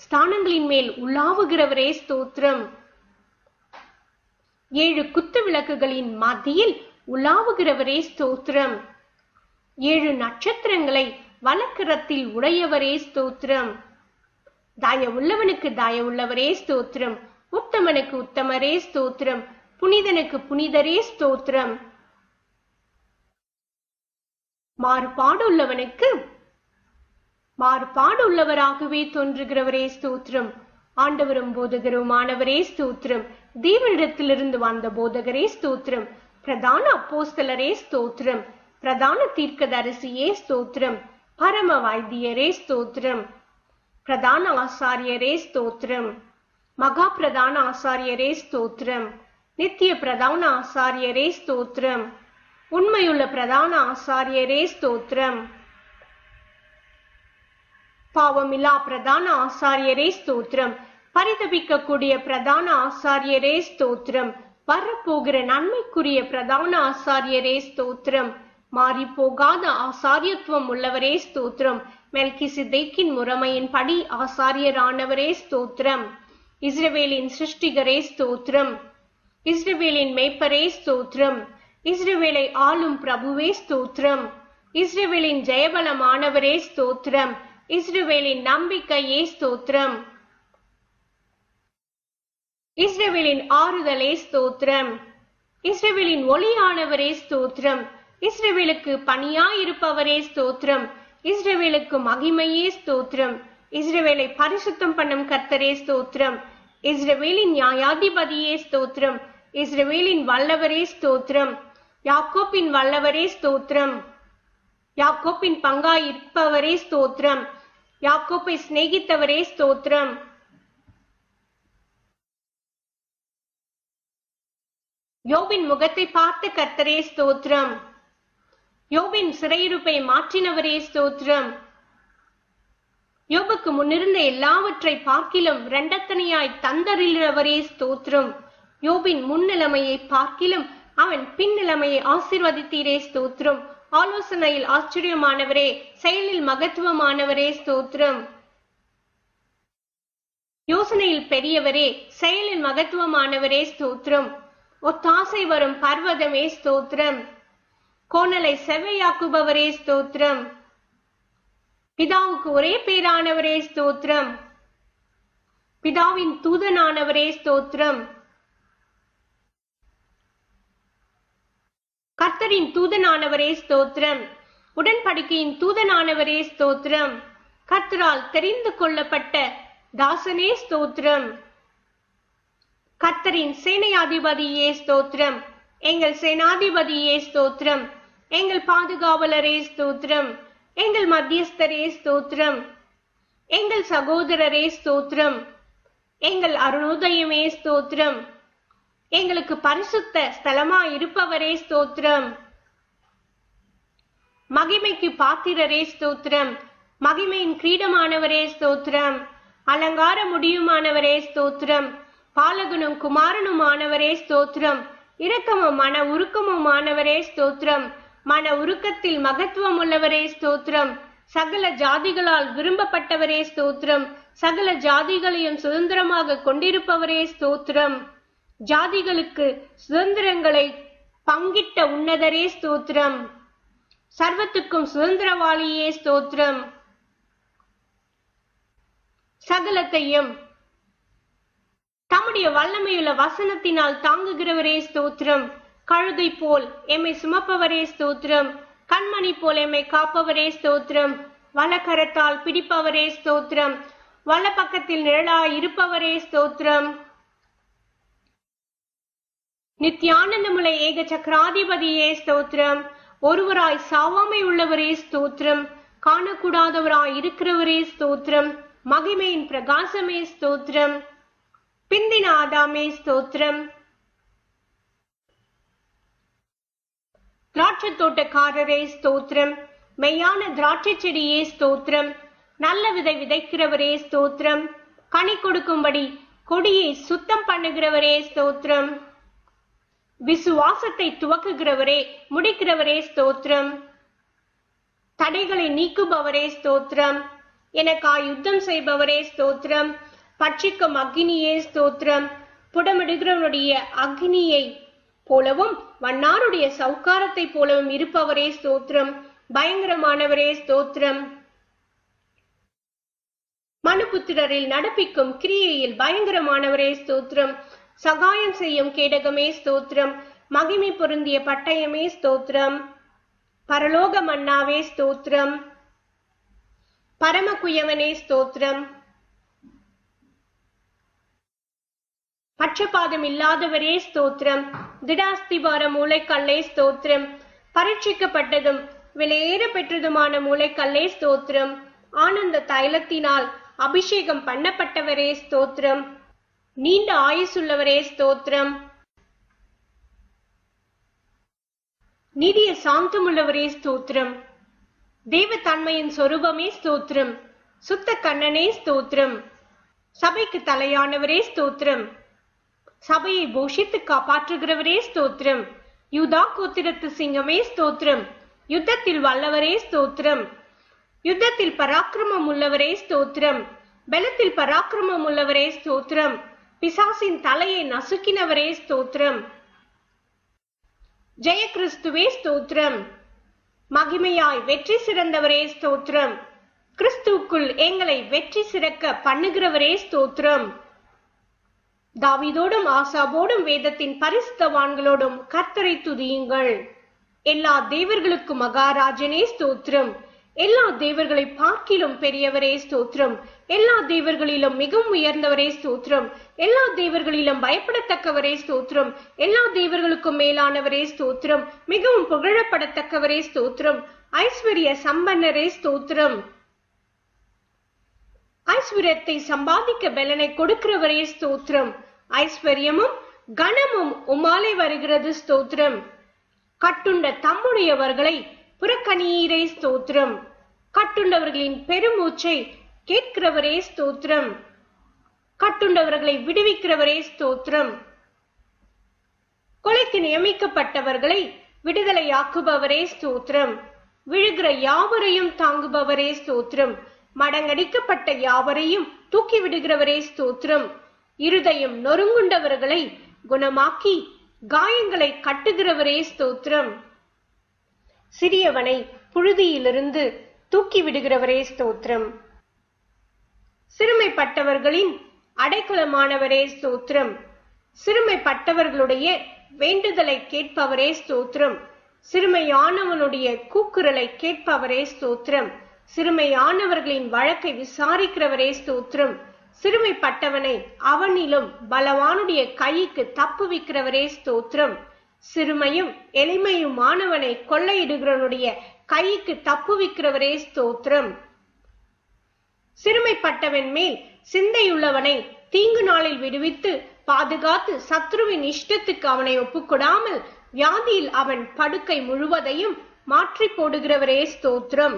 ஸ்தானங்களின் மேல் உலாவுகிறவரே ஸ்தோத்திரம். 7 குத்து விளக்குகளின் மத்தியில் உலாவுகிறவரே ஸ்தோத்திரம். 7 நட்சத்திரங்களை வலக்கரத்தில் உடையவரே ஸ்தோத்திரம். தயவுள்ளவனுக்கு தயவுள்ளவரே ஸ்தோத்திரம். உத்தமனுக்கு உத்தமரே ஸ்தோத்திரம். புனிதனுக்கு புனிதரே ஸ்தோத்திரம். மாறுபாடு உள்ளவராகவே தோன்றுகிறவரே ஸ்தோத்திரம். ஆண்டவரும் போதகருமானவரே ஸ்தோத்திரம். தேவனிடத்திலிருந்து வந்த போதகரே ஸ்தோத்திரம். பிரதான அப்போஸ்தலரே ஸ்தோத்திரம். பிரதான தீர்க்கதரிசியே ஸ்தோத்திரம். பரம வைத்தியரே ஸ்தோத்திரம். பிரதான ஆசாரியரே ஸ்தோத்திரம். மகா பிரதான ஆசாரியரே ஸ்தோத்திரம். நித்திய பிரதான ஆசாரியரே ஸ்தோத்திரம். உண்மையுள்ள பிரதான ஆசாரியரே ஸ்தோத்திரம். பாவமில்லா பிரதான ஆசாரியரே ஸ்தோத்திரம். பரிதபிக்கக்கூடிய பிரதான ஆசாரியரே ஸ்தோத்திரம். வரப்போகிற நன்மைக்குரிய பிரதான ஆசாரியரே ஸ்தோத்திரம். மாறி போகாத ஆசாரியத்துவம் உள்ளவரே ஸ்தோத்திரம். மெல்கிசேதேக்கின் முறைமையின்படி ஆசாரியரானவரே ஸ்தோத்திரம். இஸ்ரவேலின் சிருஷ்டிகரே ஸ்தோத்திரம். இஸ்ரவேலின் மேய்ப்பரே ஸ்தோத்திரம். இஸ்ரவேலை ஆளும் பிரபுவே ஸ்தோத்திரம். இஸ்ரவேலின் ஜெயபலமானவரே ஸ்தோத்திரம். இஸ்ரவேலின் நம்பிக்கையே ஸ்தோத்திரம். இஸ்ரவேலின் ஆறுதலே ஸ்தோத்திரம். இஸ்ரவேலின் ஒளியானவரே ஸ்தோத்திரம். இஸ்ரவேலுக்கு பணியாயிருப்பவரே ஸ்தோத்திரம். இஸ்ரவேலுக்கு மகிமையே ஸ்தோத்திரம். இஸ்ரவேலை பரிசுத்தம் பண்ணும் கர்த்தரே ஸ்தோத்திரம். இஸ்ரவேலின் நியாயாதிபதியே ஸ்தோத்திரம். இஸ்ரவேலின் வல்லவரே ஸ்தோத்திரம். யாக்கோப்பின் வல்லவரே ஸ்தோத்திரம். யாக்கோப்பின் பங்காயிருப்பவரே ஸ்தோத்திரம். யாக்கோப்பை சிநேகித்தவரே ஸ்தோத்திரம். யோபின் முகத்தை பார்த்த கர்த்தரே ஸ்தோத்திரம். யோபின் சிறையிருப்பை மாற்றினவரே ஸ்தோத்திரம். யோபுக்கு முன்னிருந்த எல்லாவற்றை பார்க்கிலும் இரண்டத்தனையாய் தந்தருளினவரே ஸ்தோத்திரம். யோபின் முன்னிலைமையை பார்க்கிலும் அவன் பின்னிலைமையை ஆசீர்வதித்தீரே ஸ்தோத்திரம். ஆலோசனையில் ஆச்சரியமானவரே, செயலில் மகத்துவமானவரே ஸ்தோத்திரம். யோசனையில் பெரியவரே, செயலில் மகத்துவமானவரே ஸ்தோத்திரம். ஒத்தாசை வரும் பர்வதமே ஸ்தோத்திரம். கோணலை செவ்வையாக்குபவரே ஸ்தோத்திரம். பிதாவுக்கு ஒரே பேரானவரே ஸ்தோத்திரம். பிதாவின் தூதனானவரே ஸ்தோத்திரம். கர்த்தரின் தூதனானவரே ஸ்தோத்திரம். உடன்படிக்கையின் தூதனானவரே ஸ்தோத்திரம். கர்த்தரால் தெரிந்து கொள்ளப்பட்ட தாசனே ஸ்தோத்திரம். கர்த்தரின் சேனையாதிபதியே ஸ்தோத்திரம். எங்கள் சேனாதிபதியே ஸ்தோத்திரம். எங்கள் பாதுகாவலரே ஸ்தோத்திரம். எங்கள் மத்தியஸ்தரே ஸ்தோத்திரம். எங்கள் சகோதரரே ஸ்தோத்திரம். எங்கள் அருணோதயமே ஸ்தோத்திரம். எங்களுக்கு பரிசுத்த ஸ்தலமாய் இருப்பவரே ஸ்தோத்திரம். மகிமைக்கு பாத்திரரே ஸ்தோத்திரம். மகிமையின் கிரீடமானவரே ஸ்தோத்திரம். அலங்கார முடியுமானவரே ஸ்தோத்திரம். பாலகனும் குமாரனுமானவரே ஸ்தோத்திரம். இரக்கமும் மன உருக்கமுமானவரே ஸ்தோத்திரம். மன உருக்கத்தில் மகத்துவம் உள்ளவரே ஸ்தோத்திரம். சகல ஜாதிகளால் விரும்பப்பட்டவரே ஸ்தோத்திரம். சகல ஜாதிகளையும் சுதந்திரமாக கொண்டிருப்பவரே ஸ்தோத்திரம். ஜாதிகளுக்கு சுதந்திரங்களை பங்கிட்ட உன்னதரே ஸ்தோத்திரம். சர்வத்துக்கும் சுதந்திரவாளியே ஸ்தோத்திரம். சகலத்தையும் தம்முடைய வல்லமையுள்ள வசனத்தினால் தாங்குகிறவரே ஸ்தோத்திரம். கழுதை போல் எம்மை சுமப்பவரே ஸ்தோத்திரம். கண்மணி போல் எம்மை காப்பவரே ஸ்தோத்திரம். வலக்கரத்தால் பிடிப்பவரே ஸ்தோத்திரம். வல பக்கத்தில் நிழலாய் இருப்பவரே ஸ்தோத்திரம். நித்யானந்தமுள்ள ஏக சக்கராதிபதியே ஸ்தோத்திரம். ஒருவராய் சாவாமை உள்ளவரே ஸ்தோத்திரம். காணக்கூடாதவராய் இருக்கிறவரே ஸ்தோத்திரம். மகிமையின் பிரகாசமே ஸ்தோத்திரம். பிந்தின ஆதாமே ஸ்தோத்திரம். திராட்சை தோட்டக்காரரே ஸ்தோத்திரம். மெய்யான திராட்சை செடியே ஸ்தோத்திரம். நல்ல விதை விதைக்கிறவரே ஸ்தோத்திரம். கனி கொடுக்கும்படி கொடியை சுத்தம் பண்ணுகிறவரே ஸ்தோத்திரம். விசுவாசத்தை துவக்குகிறவரே முடிக்கிறவரே ஸ்தோத்திரம். தடைகளை நீக்குபவரே ஸ்தோத்திரம். எனக்காய் யுத்தம் செய்பவரே ஸ்தோத்திரம். பட்சிக்கும் அக்னியே ஸ்தோத்திரம். புடமிடுகிறவனுடைய அக்னியை போலவும் வண்ணாருடைய சவுக்காரத்தை போலவும் இருப்பவரே ஸ்தோத்திரம். பயங்கரமானவரே ஸ்தோத்திரம். மனுபுத்திரரில் நடப்பிக்கும் கிரியையில் பயங்கரமானவரே ஸ்தோத்திரம். சகாயம் செய்யும் கேடகமே ஸ்தோத்திரம். மகிமை பொருந்திய பட்டயமே ஸ்தோத்திரம். பரலோக மன்னாவே ஸ்தோத்திரம். பரமகுயவனே ஸ்தோத்திரம். பட்சபாதம் இல்லாதவரே ஸ்தோத்திரம். திடாஸ்திபார மூளைக்கல்லே ஸ்தோத்திரம். பரீட்சிக்கப்பட்டதும் விலையேற பெற்றதுமான மூளைக்கல்லே ஸ்தோத்திரம். ஆனந்த தைலத்தினால் அபிஷேகம் பண்ணப்பட்டவரே ஸ்தோத்திரம். நீண்ட ஆயுசுள்ளவரே ஸ்தோத்திரம். நீடிய சாந்தமுள்ளவரே ஸ்தோத்திரம். தேவ தன்மையின் சொரூபமே ஸ்தோத்திரம். சுத்த கண்ணனே ஸ்தோத்திரம். சபைக்கு தலையானவரே ஸ்தோத்திரம். சபையை போஷித்து காப்பாற்றுகிறவரே ஸ்தோத்திரம். யூதா கோத்திரத்து சிங்கமே ஸ்தோத்திரம். யுத்தத்தில் வல்லவரே ஸ்தோத்திரம். யுத்தத்தில் பராக்கிரமம் உள்ளவரே ஸ்தோத்திரம். பலத்தில் பராக்கிரமம் உள்ளவரே ஸ்தோத்திரம். பிசாசின் தலையை நசுக்கினவரே ஸ்தோத்திரம். ஜெய கிறிஸ்துவே ஸ்தோத்திரம். மகிமையாய் வெற்றி சிறந்தவரே ஸ்தோத்திரம். கிறிஸ்துவுக்குள் எங்களை வெற்றி சிறக்க பண்ணுகிறவரே ஸ்தோத்திரம். தாவீதோடும் ஆசாபோடும் வேதத்தின் பரிசுத்தவான்களோடும் கர்த்தரை துதியுங்கள். எல்லா தேவர்களுக்கும் மகாராஜனே ஸ்தோத்திரம். எல்லா தேவர்களை பார்க்கிலும் பெரியவரே ஸ்தோத்திரம். எல்லா தேவர்களிலும் மிகவும் உயர்ந்தவரே ஸ்தோத்திரம். எல்லா தேவர்களிலும் பயப்படத்தக்கவரே ஸ்தோத்திரம். எல்லா தேவர்களுக்கும் மேலானவரே ஸ்தோத்திரம். மிகவும் புகழப்படத்தக்கவரே ஸ்தோத்திரம். ஐஸ்வர்ய சம்பன்னரே ஸ்தோத்திரம். ஐஸ்வர்யத்தை சம்பாதிக்க பலனை கொடுக்கிறவரே ஸ்தோத்திரம். ஐஸ்வர்யமும் கனமும் உமாலே வருகிறது ஸ்தோத்திரம். கட்டுண்ட தம்முடையவர்களை புறக்கணீரே ஸ்தோத்திரம். கட்டுண்டவர்களின் பெருமூச்சை கேட்கிறவரே ஸ்தோத்திரம். கட்டுண்டவர்களை விடுவிக்கிறவரே ஸ்தோத்திரம். கொலைக்கு நியமிக்கப்பட்டவர்களை விடுதலையாக்குபவரே ஸ்தோத்திரம். விழுகிற யாவரையும் தாங்குபவரே ஸ்தோத்திரம். மடங்கடிக்கப்பட்ட யாவரையும் தூக்கி விடுகிறவரே ஸ்தோத்திரம். இருதயம் நொறுங்குண்டவர்களை குணமாக்கி காயங்களை கட்டுகிறவரே ஸ்தோத்திரம். சிறியவனை புழுதியிலிருந்து தூக்கி விடுகிறவரே ஸ்தோத்திரம். சிறுமைப்பட்டவர்களின் அடைக்கலமானவரே ஸ்தோத்திரம். சிறுமைப்பட்டவர்களுடைய வேண்டுதலை கேட்பவரே ஸ்தோத்திரம். சிறுமையானவனுடைய கூக்குரலை கேட்பவரே ஸ்தோத்திரம். சிறுமையானவர்களின் வழக்கை விசாரிக்கிறவரே ஸ்தோத்திரம். சிறுமைப்பட்டவனை அவனிலும் பலவானுடைய கைக்கு தப்புவிக்கிறவரே ஸ்தோத்திரம். சிறுமையும் எளிமையுமானவனை கொள்ளையிடுகிறவனுடைய கைக்கு தப்புவிக்கிறவரே ஸ்தோத்திரம். சிறுமைப்பட்டவன் மேல் சிந்தையுள்ளவனை தீங்கு நாளில் விடுவித்து பாதுகாத்து சத்ருவின் இஷ்டத்துக்கு அவனை ஒப்புக்கொடாமல் வியாதியில் அவன் படுக்கை முழுவதையும் மாற்றி போடுகிறவரே ஸ்தோத்திரம்.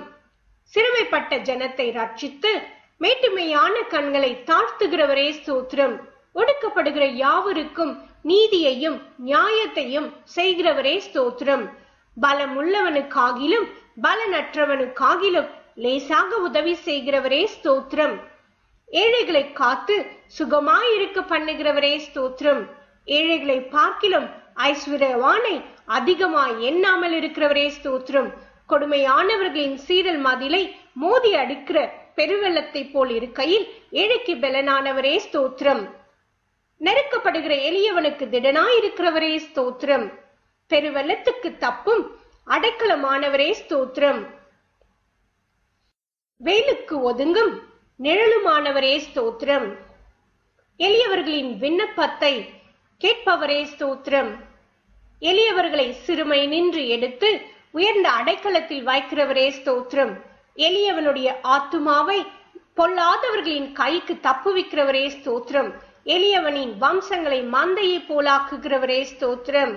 சிறுமைப்பட்ட ஜனத்தை ரட்சித்து மேட்டுமையான கண்களை தாழ்த்துகிறவரே ஸ்தோத்திரம். ஒடுக்கப்படுகிற யாவருக்கும் நீதியையும் நியாயத்தையும் செய்கிறவரே ஸ்தோத்திரம். பலம் உள்ளவனுக்காகிலும் பலனற்றவனுக்காகிலும் லேசாக உதவி செய்கிறவரே ஸ்தோத்திரம். ஏழைகளை காத்து சுகமாயிருக்க பண்ணுகிறவரே ஸ்தோத்திரம். ஏழைகளை பார்க்கிலும் ஐஸ்வர்யவானை அதிகமாய் எண்ணாமல் இருக்கிறவரே ஸ்தோத்திரம். கொடுமையானவர்களின் சீரல் மதிலை மோதி அடிக்கிற பெருவெள்ளத்தை போல் இருக்கையில் ஏழைக்கு பலனானவரே ஸ்தோத்திரம். நெருக்கப்படுகிற எளியவனுக்கு திடனாயிருக்கிறவரே ஸ்தோத்திரம். பெருவெள்ளத்துக்கு தப்பும் அடைக்கலமானவரே ஸ்தோத்திரம். வேலுக்கு ஒதுங்கும் நிழலுமானவரே ஸ்தோத்திரம். எளியவர்களின் விண்ணப்பத்தை கேட்பவரே ஸ்தோத்திரம். எளியவர்களை சிறுமை நின்று எடுத்து உயர்ந்த அடைக்கலத்தில் வைக்கிறவரே ஸ்தோத்திரம். எளியவனுடைய ஆத்துமாவை பொல்லாதவர்களின் கைக்கு தப்புவிக்கிறவரே ஸ்தோத்திரம். எளியவனின் வம்சங்களை மந்தையை போலாக்குகிறவரே ஸ்தோத்திரம்.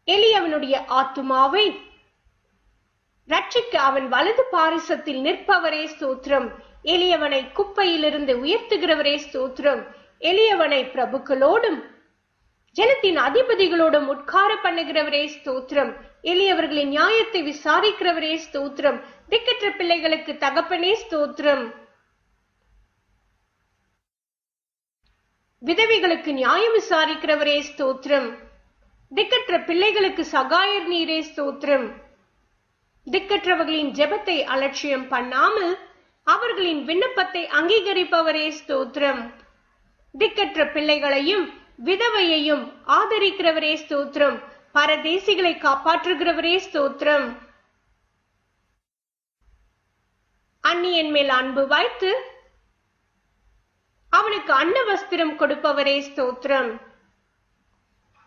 எளியவனுடைய ஆத்துமாவை ரட்சிக்க அவன் வலது பாரிசத்தில் நிற்பவரே ஸ்தோத்திரம். எளியவனை குப்பையிலிருந்து உயர்த்துகிறவரே ஸ்தோத்திரம். எளியவனை பிரபுக்களோடும் ஜனத்தின் அதிபதிகளோடும் உட்கார பண்ணுகிறவரே ஸ்தோத்திரம். எளியவர்களின் நியாயத்தை விசாரிக்கிறவரே ஸ்தோத்திரம். திக்கற்ற பிள்ளைகளுக்கு தகப்பனே ஸ்தோத்திரம். விதவைகளுக்கு நியாயம் விசாரிக்கிறவரே ஸ்தோத்திரம். திக்கற்ற பிள்ளைகளுக்கு சகாயர் நீரே ஸ்தோத்திரம். திக்கற்றவர்களின் ஜெபத்தை அலட்சியம் பண்ணாமல் அவர்களின் விண்ணப்பத்தை அங்கீகரிப்பவரே ஸ்தோத்திரம். திக்கற்ற பிள்ளைகளையும் விதவையையும் ஆதரிக்கிறவரே ஸ்தோத்திரம். பரதேசிகளை காப்பாற்றுகிறவரே ஸ்தோத்திரம். அந்நியன் மேல் அன்பு வைத்து அவனுக்கு அன்ன வஸ்திரம் கொடுப்பவரே ஸ்தோத்திரம்.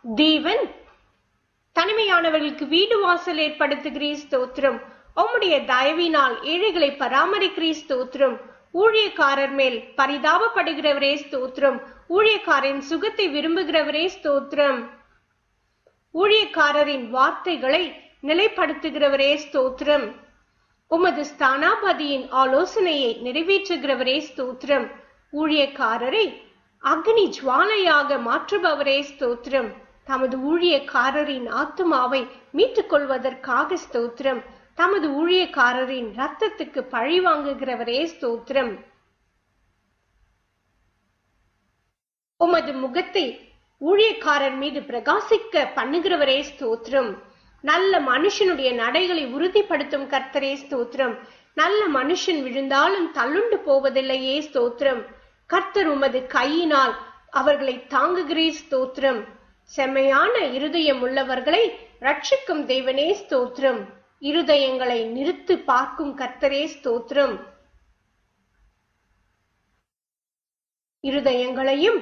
தேவன் தனிமையானவர்களுக்கு வீடு வாசல் ஏற்படுத்துகிறீர் ஸ்தோத்திரம். உம்முடைய தயவினால் ஏழைகளை பராமரிக்கிறீர் ஸ்தோத்திரம். ஊழியக்காரர் மேல் பரிதாபப்படுகிறவரே ஸ்தோத்திரம். ஊழியக்காரரின் சுகத்தை விரும்புகிறவரே ஸ்தோத்திரம். ஊழியக்காரரின் வார்த்தைகளை நிலைப்படுத்துகிறவரே ஸ்தோத்திரம். உமது ஸ்தானாபதியின் ஆலோசனையை நிறைவேற்றுகிறவரே ஸ்தோத்திரம். ஊழியக்காரரை அக்னி ஜுவாலையாக மாற்றுபவரே ஸ்தோத்திரம். தமது ஊழியக்காரரின் ஆத்துமாவை மீட்டுக் கொள்வதற்காக ஸ்தோத்திரம். தமது ஊழியக்காரரின் ரத்தத்துக்கு பழி வாங்குகிறவரே ஸ்தோத்திரம். உமது முகத்தை ஊழியக்காரர் மீது பிரகாசிக்க பண்ணுகிறவரே ஸ்தோத்திரம். நல்ல மனுஷனுடைய நடைகளை உறுதிப்படுத்தும் கர்த்தரே ஸ்தோத்திரம். நல்ல மனுஷன் விழுந்தாலும் தள்ளுண்டு போவதில்லையே ஸ்தோத்திரம். கர்த்தர் உமது கையினால் அவர்களை தாங்குகிறீர் ஸ்தோத்திரம். செம்மையான இருதயம் உள்ளவர்களை ரட்சிக்கும் தேவனே ஸ்தோத்திரம். இருதயங்களை நிறுத்து பார்க்கும் கர்த்தரே ஸ்தோத்திரம். இருதயங்களையும்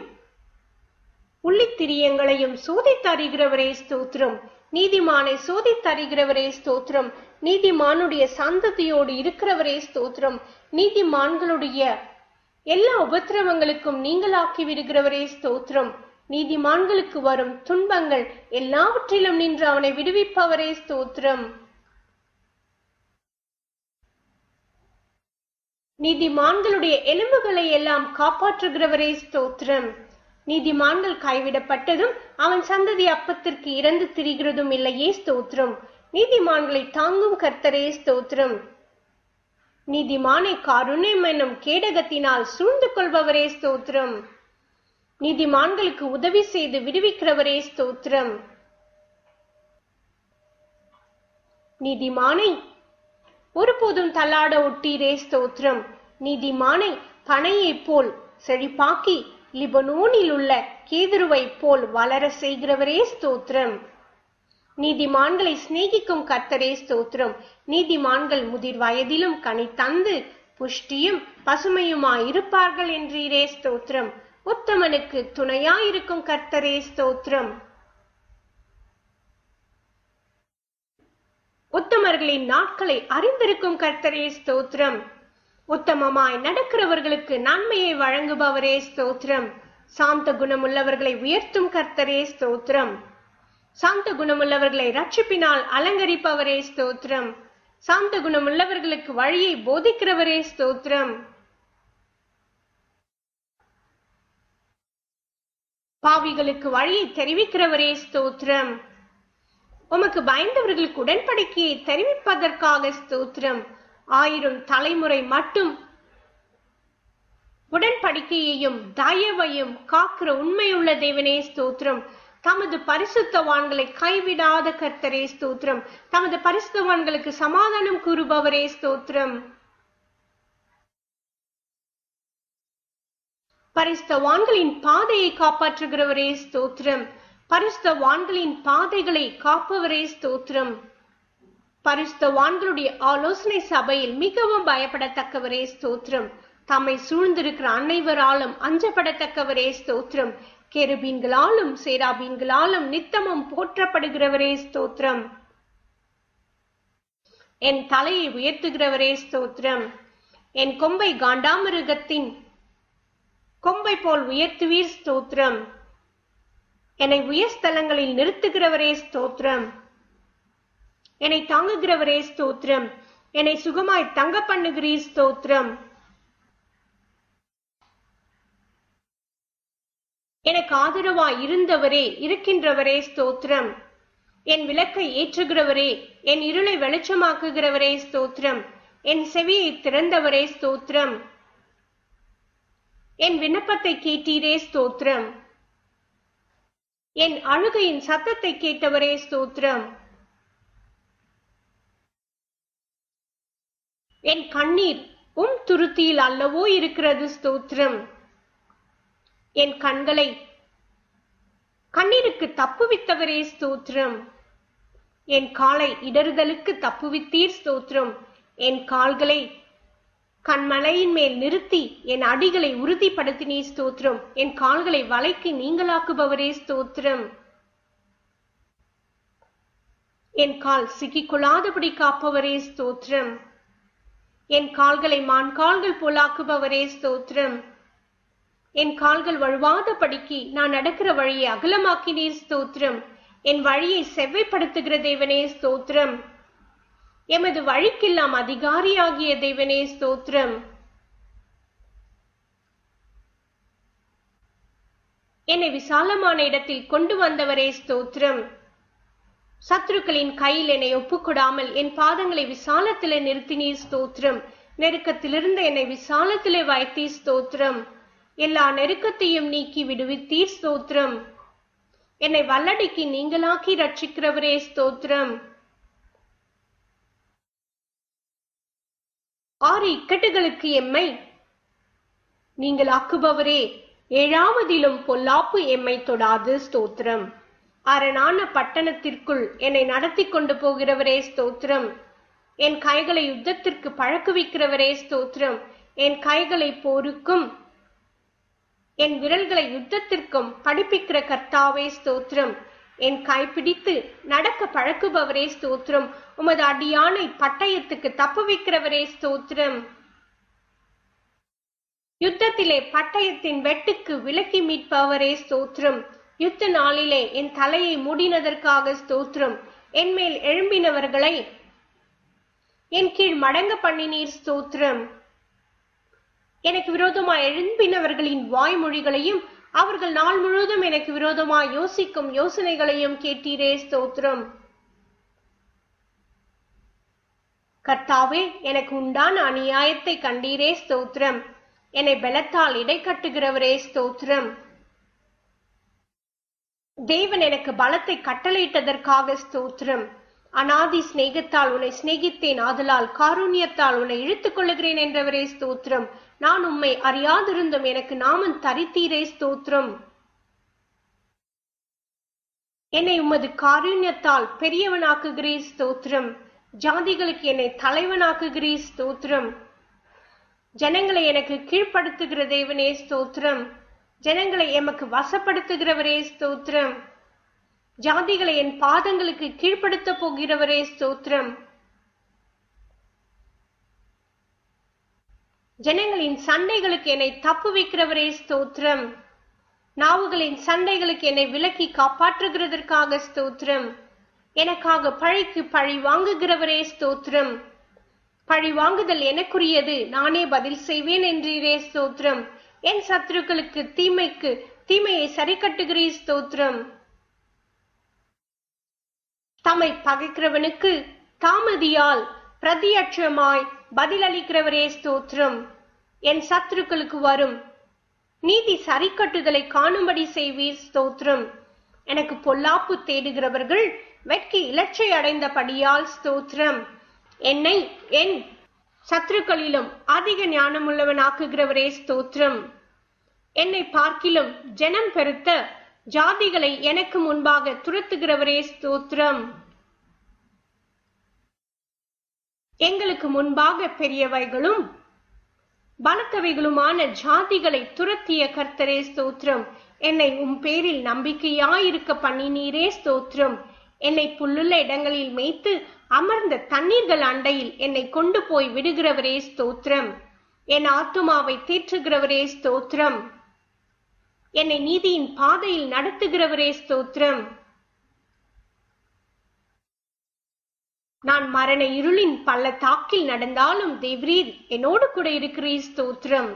உள்ளித்திரியங்களையும் சோதித்தறிகிறவரே ஸ்தோத்திரம். நீதிமானை சோதித்தறிகிறவரே ஸ்தோத்திரம். நீதிமானுடைய சந்ததியோடு இருக்கிறவரே ஸ்தோத்திரம். நீதிமான்களுடைய எல்லா உபத்திரவங்களுக்கும் நீங்களாக்கி விடுகிறவரே ஸ்தோத்திரம். நீதிமான்களுக்கு வரும் துன்பங்கள் எல்லாவற்றிலும் நின்று அவனை விடுவிப்பவரே ஸ்தோத்திரம். நீதிமான்களுடைய எலும்புகளை எல்லாம் காப்பாற்றுகிறவரே ஸ்தோத்திரம். நீதிமான்கள் கைவிடப்பட்டதும் அவன் சந்ததி அப்பத்திற்கு இறந்து திரிகிறதும் இல்லையே ஸ்தோத்திரம். நீதிமான்களை தாங்கும் கர்த்தரே ஸ்தோத்திரம். நீதிமானை காருண்யம் என்னும் கேடகத்தினால் சூழ்ந்து கொள்பவரே ஸ்தோத்திரம். நீதிமான்களுக்கு உதவி செய்து விடுவிக்கிறவரே ஸ்தோத்திரம். நீதிமானை ஒருபோதும் தள்ளாட ஒட்டீரே ஸ்தோத்திரம். நீதிமானை பனையை போல் செழிப்பாக்கி லிபனோனில் உள்ள கேதுருவை போல் வளர செய்கிறவரே ஸ்தோத்திரம். நீதிமான்களை சிநேகிக்கும் கர்த்தரே ஸ்தோத்திரம். நீதிமான்கள் முதிர் வயதிலும் கனி தந்து புஷ்டியும் பசுமையுமாயிருப்பார்கள் என்றீரே ஸ்தோத்திரம். உத்தமனுக்கு துணையாயிருக்கும் கர்த்தரே ஸ்தோத்திரம். உத்தமர்களின் நாட்களை அறிந்திருக்கும் கர்த்தரே ஸ்தோத்திரம். உத்தமமாய் நடக்கிறவர்களுக்கு நன்மையை வழங்குபவரே ஸ்தோத்திரம். சாந்த குணமுள்ளவர்களை உயர்த்தும் கர்த்தரே ஸ்தோத்திரம். சாந்த குணமுள்ளவர்களை ரட்சிப்பினால் அலங்கரிப்பவரே ஸ்தோத்திரம். சாந்த குணமுள்ளவர்களுக்கு வழியை போதிக்கிறவரே ஸ்தோத்திரம். பாவிகளுக்கு வழியை தெரிவிக்கிறவரே ஸ்தோத்திரம். உமக்கு பயந்தவர்களுக்கு உடன்படிக்கையை தெரிவிப்பதற்காக ஸ்தோத்திரம். 1000 தலைமுறை மட்டும் உடன்படிக்கையையும் தயவையும் காக்கிற உண்மையுள்ள தேவனே ஸ்தோத்திரம். தமது பரிசுத்தவான்களை கைவிடாத கர்த்தரே ஸ்தோத்திரம். தமது பரிசுத்தவான்களுக்கு சமாதானம் கூறுபவரே ஸ்தோத்திரம். பரிசுத்தவான்களின் பாதையை காப்பாற்றுகிறவரே ஸ்தோத்திரம். பரிசுத்தவான்களின் பாதைகளை காப்பவரே ஸ்தோத்திரம். பரிசுத்தவான்களுடைய ஆலோசனை சபையில் மிகவும் பயப்படத்தக்கவரே ஸ்தோத்திரம். தம்மை சூழ்ந்திருக்கிற அனைவராலும் அஞ்சப்படத்தக்கவரே ஸ்தோத்திரம். கெருபீன்களாலும் சேராபீன்களாலும் நித்தமும் போற்றப்படுகிறவரே ஸ்தோத்திரம். என் தலையை உயர்த்துகிறவரே ஸ்தோத்திரம். என் கொம்பை காண்டாமிருகத்தின் கொம்பை போல் உயர்த்துவீர் ஸ்தோத்திரம். என்னை உயர்ஸ்தலங்களில் நிறுத்துகிறவரே ஸ்தோத்திரம். என்னை தாங்குகிறவரே ஸ்தோத்திரம். என்னை சுகமாய் தங்க பண்ணுகிறீர் ஸ்தோத்திரம். எனக்கு ஆதரவாய் இருந்தவரே, இருக்கின்றவரே ஸ்தோத்திரம். என் விளக்கை ஏற்றுகிறவரே, என் இருளை வெளிச்சமாக்குகிறவரே ஸ்தோத்திரம். என் செவியை திறந்தவரே ஸ்தோத்திரம். என் விண்ணப்பத்தை கேட்டீரே ஸ்தோத்திரம். என் அழுகையின் சத்தத்தை கேட்டவரே ஸ்தோத்திரம். என் கண்ணீர் துருத்தியில் அல்லவோ இருக்கிறது ஸ்தோத்திரம். என் கண்களை கண்ணீருக்கு தப்புவித்தவரே ஸ்தோத்திரம். என் காலை இடறுதலுக்கு தப்புவித்தீர் ஸ்தோத்திரம். என் கால்களை கண்மலையின் மேல் நிறுத்தி என் அடிகளை உறுதிப்படுத்தினீர் ஸ்தோத்திரம். என் கால்களை வலைக்கு நீங்களாக்குபவரே ஸ்தோத்திரம். என் கால் சிக்கிக்கொள்ளாதபடி காப்பவரே ஸ்தோத்திரம். என் கால்களை மான்கால்கள் போலாக்குபவரே ஸ்தோத்திரம். என் கால்கள் வழுவாதபடிக்கு நான் நடக்கிற வழியை அகலமாக்கினீர் ஸ்தோத்திரம். என் வழியை செவ்வைப்படுத்துகிற தேவனே ஸ்தோத்திரம். எமது வழிக்கெல்லாம் அதிகாரியாகிய தேவனே ஸ்தோத்திரம். என்னை விசாலமான இடத்தில் கொண்டு வந்தவரே ஸ்தோத்திரம். சத்துருக்களின் கையில் என்னை ஒப்புக்கொடாமல் என் பாதங்களை விசாலத்திலே நிறுத்தினீர் ஸ்தோத்திரம். நெருக்கத்திலிருந்து என்னை விசாலத்திலே வைத்தீர் ஸ்தோத்திரம். எல்லா நெருக்கத்தையும் நீக்கி விடுவித்தீர் ஸ்தோத்திரம். என்னை வல்லடிக்கு நீங்களாக்கி ரட்சிக்கிறவரே ஸ்தோத்திரம். 6 இக்கட்டுகளுக்கு எம்மை நீங்களாக்குபவரே, 7வதிலும் பொல்லாப்பு எம்மை தொடாது ஸ்தோத்திரம். அரணான பட்டணத்திற்குள் என்னை நடத்தி கொண்டு போகிறவரே ஸ்தோத்திரம். என் கைகளை யுத்தத்திற்கு பழக்குவிக்கிறவரே ஸ்தோத்திரம். என் கைகளை போருக்கும் என் விரல்களை யுத்தத்திற்கும் படிப்பிக்கிற கர்த்தாவே ஸ்தோத்திரம். என் கைப்பிடித்து நடக்க பழக்குபவரே ஸ்தோத்திரம். உமது அடியானை பட்டயத்துக்கு தப்புவிக்கிறவரே ஸ்தோத்திரம். யுத்தத்திலே பட்டயத்தின் வெட்டுக்கு விலக்கி மீட்பவரே ஸ்தோத்திரம். யுத்த நாளிலே என் தலையை மூடினதற்காக ஸ்தோத்திரம். என் மேல் எழும்பினவர்களை என் கீழ் மடங்க பண்ணினீர் ஸ்தோத்திரம். எனக்கு விரோதமாய் எழும்பினவர்களின் வாய்மொழிகளையும் அவர்கள் நாள் முழுவதும் எனக்கு விரோதமாய் யோசிக்கும் யோசனைகளையும் கேட்டீரே ஸ்தோத்திரம். கர்த்தாவே, எனக்கு உண்டான அநியாயத்தை கண்டீரே ஸ்தோத்திரம். என்னை பலத்தால் இடை கட்டுகிறவரே ஸ்தோத்திரம். தேவன் எனக்கு பலத்தை கட்டளையிட்டதற்காக ஸ்தோத்திரம். அநாதி சிநேகத்தால் உன்னை சிநேகித்தேன், ஆதலால் காருண்யத்தால் உன்னை இழுத்துக் கொள்ளுகிறேன் என்றவரே ஸ்தோத்திரம். நான் உம்மை அறியாதிருந்தும் எனக்கு நாமம் தரித்தீரே ஸ்தோத்திரம். என்னை உமது காருண்யத்தால் பெரியவனாக்குகிறீர் ஸ்தோத்திரம். ஜாதிகளுக்கு என்னை தலைவனாக்குகிறீர் ஸ்தோத்திரம். ஜனங்களை எனக்கு கீழ்ப்படுத்துகிற தேவனே ஸ்தோத்திரம். ஜனங்களை எமக்கு வசப்படுத்துகிறவரே ஸ்தோத்திரம். ஜாதிகளை என் பாதங்களுக்கு கீழ்ப்படுத்த போகிறவரே ஸ்தோத்திரம். ஜனங்களின் சண்டைகளுக்கு என்னை தப்புவிக்கிறவரே ஸ்தோத்திரம். நாவுகளின் சண்டைகளுக்கு என்னை விலக்கி காப்பாற்றுகிறதற்காக ஸ்தோத்திரம். எனக்காக பழிக்கு பழி வாங்குகிறவரே ஸ்தோத்திரம். பழி வாங்குதல் எனக்குரியது, நானே பதில் செய்வேன் என்றீரே ஸ்தோத்திரம். என் சத்துருக்களுக்கு தீமைக்கு தீமையை சரி கட்டுகிறீர் ஸ்தோத்திரம். தம்மை பகைக்கிறவனுக்கு தாமதியால் பிரதியட்சமாய் பதிலளிக்கிறவரே ஸ்தோத்திரம். என் சத்துருக்களுக்கு வரும் நீதி சரி கட்டுதலை காணும்படி செய்வீர் ஸ்தோத்திரம். எனக்கு பொல்லாப்பு தேடுகிறவர்கள் வெட்கி இலட்சை அடைந்தபடியால் ஸ்தோத்திரம். என்னை என் சத்துருக்களிலும் அதிக ஞானமுள்ளவனாக்குகிறவரே ஸ்தோத்திரம். என்னை பார்க்கிலும் ஜனம் பெருத்த ஜாதிகளை எனக்கு முன்பாக துரத்துகிறவரே ஸ்தோத்திரம். எங்களுக்கு முன்பாக பெரியவைகளும் பலத்தவைகளுமான ஜாதிகளை துரத்திய கர்த்தரே ஸ்தோத்திரம். என்னை உம் பேரில் நம்பிக்கையாயிருக்க பண்ணினீரே ஸ்தோத்திரம். என்னை புல்லுள்ள இடங்களில் மேய்த்து அமர்ந்த தண்ணீர்கள் அண்டையில் என்னை கொண்டு போய் விடுகிறவரே ஸ்தோத்திரம். என் ஆத்துமாவை தேற்றுகிறவரே ஸ்தோத்திரம். என்னை நீதியின் பாதையில் நடத்துகிறவரே ஸ்தோத்திரம். நான் மரண இருளின் பள்ளத்தாக்கில் நடந்தாலும் தேவரீர் என்னோடு கூட இருக்கிறீர் ஸ்தோத்திரம்.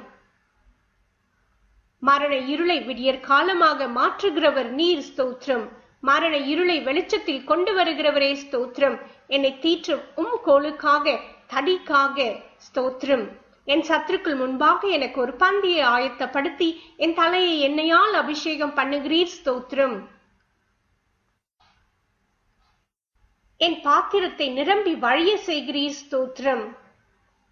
மரண இருளை விடியற் காலமாக மாற்றுகிறவர் நீர் ஸ்தோத்திரம். மரண இருளை வெளிச்சத்தில் கொண்டு வருகிறவரே ஸ்தோத்திரம். என்னை தீற்றும் கோலுக்காக தடிக்காக ஸ்தோத்திரம். என் சத்துருக்கள் முன்பாக எனக்கு ஒரு பந்தியை ஆயத்தப்படுத்தி என் தலையை எண்ணெயால் அபிஷேகம் பண்ணுகிறீர் ஸ்தோத்திரம். என் பாத்திரத்தை நிரம்பி வழிய செய்கிறீர் ஸ்தோத்திரம்.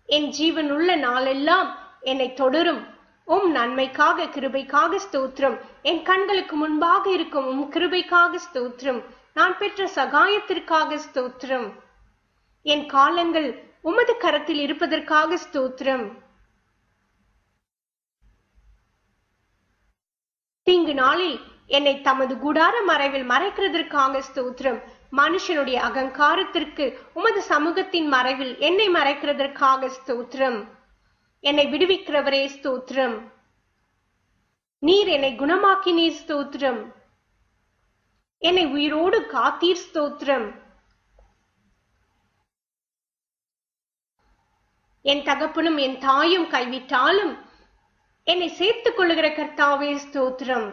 என் ஜீவன் உள்ள நாளெல்லாம் என்னை தொடரும் நன்மைக்காக கிருபைக்காக ஸ்தோத்திரம். என் கண்களுக்கு முன்பாக இருக்கும் கிருபைக்காக ஸ்தோத்திரம். நான் பெற்ற சகாயத்திற்காக ஸ்தோத்திரம். என் காலங்கள் உமது கரத்தில் இருப்பதற்காக ஸ்தோத்திரம். தீங்கு நாளில் என்னை தமது கூடார மறைவில் மறைக்கிறதற்காக ஸ்தோத்திரம். மனுஷனுடைய அகங்காரத்திற்கு உமது சமூகத்தின் மறைவில் என்னை மறைக்கிறதற்காக ஸ்தோத்திரம். என்னை விடுவிக்கிறவரே ஸ்தோத்திரம். நீர் என்னை குணமாக்கினீர் ஸ்தோத்திரம். என்னை உயிரோடு காத்தீர் ஸ்தோத்திரம். என் தகப்பனும் என் தாயும் கைவிட்டாலும் என்னை சேர்த்துக் கொள்ளுகிற கர்த்தாவே ஸ்தோத்திரம்.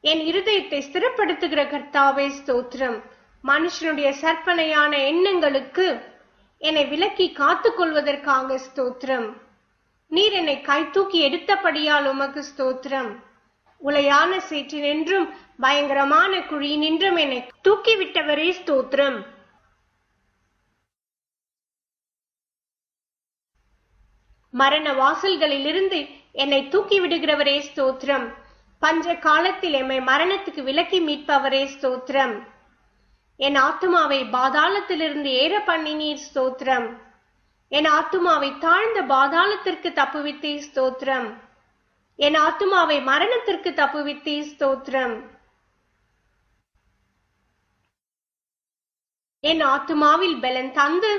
என் இருதயத்தை ஸ்திரப்படுத்துகிற கர்த்தாவே ஸ்தோத்திரம். மனுஷனுடைய சற்பனையான எண்ணங்களுக்கு என்னை விலக்கி காத்துக் கொள்வதற்காக ஸ்தோத்திரம். நீர் என்னை கை தூக்கி எடுத்தபடியால் உமக்கு ஸ்தோத்திரம். உளையான சேற்றினின்றும் பயங்கரமான குழியினின்றும் என்னை தூக்கிவிட்டவரே ஸ்தோத்திரம். மரண வாசல்களிலிருந்து என்னை தூக்கி விடுகிறவரே ஸ்தோத்திரம். பஞ்ச காலத்தில் எம்மை மரணத்துக்கு விலக்கி மீட்பவரே ஸ்தோத்திரம். என் ஆத்துமாவை பாதாளத்திலிருந்து ஏற பண்ணினீர் ஸ்தோத்திரம். என் ஆத்துமாவை தாழ்ந்த பாதாளத்திற்கு தப்புவித்தீர் ஸ்தோத்திரம். என் ஆத்துமாவை மரணத்திற்கு தப்புவித்தீர் ஸ்தோத்திரம். என் ஆத்துமாவில் பலன் தந்து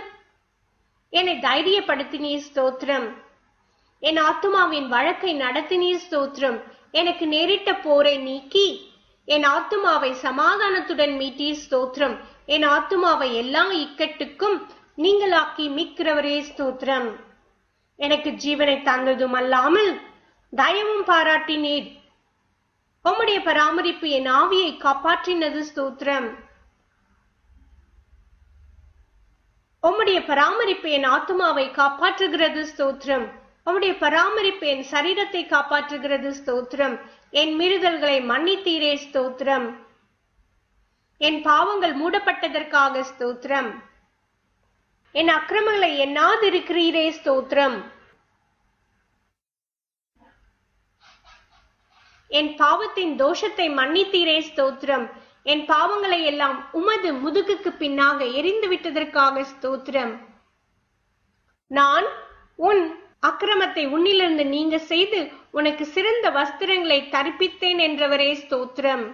என்னை தைரியப்படுத்தினீர் ஸ்தோத்திரம். என் ஆத்துமாவின் வழக்கை நடத்தினீர் ஸ்தோத்திரம். எனக்கு நேரிட்ட போரை நீக்கி என் ஆத்துமாவை சமாதானத்துடன் மீட்டீர் ஸ்தோத்திரம். என் ஆத்துமாவை எல்லா இக்கட்டுக்கும் நீங்களாக்கி மீட்கிறவரே ஸ்தோத்திரம். எனக்கு ஜீவனை தந்ததும் அல்லாமல் தயவும் பாராட்டினீர். உம்முடைய பராமரிப்பு என் ஆவியை காப்பாற்றினது ஸ்தோத்திரம். உம்முடைய பராமரிப்பு என் ஆத்துமாவை காப்பாற்றுகிறது ஸ்தோத்திரம். உம்முடைய பராமரிப்பு என் சரீரத்தை காப்பாற்றுகிறது ஸ்தோத்திரம். என் மீறுதல்களை மன்னித்தீரே ஸ்தோத்திரம். என் பாவங்கள் மூடப்பட்டதற்காக ஸ்தோத்திரம். என் அக்கிரமங்களை எண்ணாதிருக்கிறீரே ஸ்தோத்திரம். என் பாவத்தின் தோஷத்தை மன்னித்தீரே ஸ்தோத்திரம். என் பாவங்களை எல்லாம் உமது முதுகுக்கு பின்னாக எரிந்து விட்டதற்காக ஸ்தோத்திரம். நான் உன் அக்கிரமத்தை உன்னிலிருந்து நீங்க செய்து உனக்கு சிறந்த வஸ்திரங்களை தரிப்பித்தேன் என்றவரே ஸ்தோத்திரம்.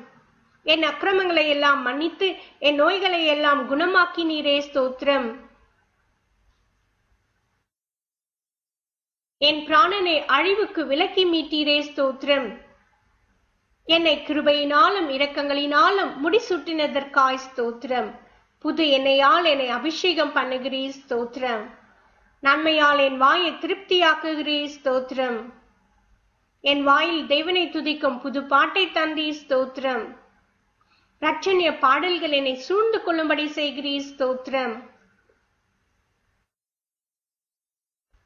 என் அக்கிரமங்களை எல்லாம் மன்னித்து என் நோய்களை எல்லாம் குணமாக்கினீரே ஸ்தோத்திரம். என் பிராணனை அழிவுக்கு விலக்கி மீட்டீரே ஸ்தோத்திரம். என்னை கிருபையினாலும் இரக்கங்களினாலும் முடிசூட்டினதற்காய் ஸ்தோத்திரம். புது எண்ணெயால் என்னை அபிஷேகம் பண்ணுகிறீர் ஸ்தோத்திரம். நன்மையால் என் வாயை திருப்தியாக்குகிறீர் ஸ்தோத்திரம். என் வாயில் தேவனை துதிக்கும் புது பாட்டை தந்தீர் ஸ்தோத்திரம். இரட்சணிய பாடல்கள் என்னை சூழ்ந்து கொள்ளும்படி செய்கிறீர் ஸ்தோத்திரம்.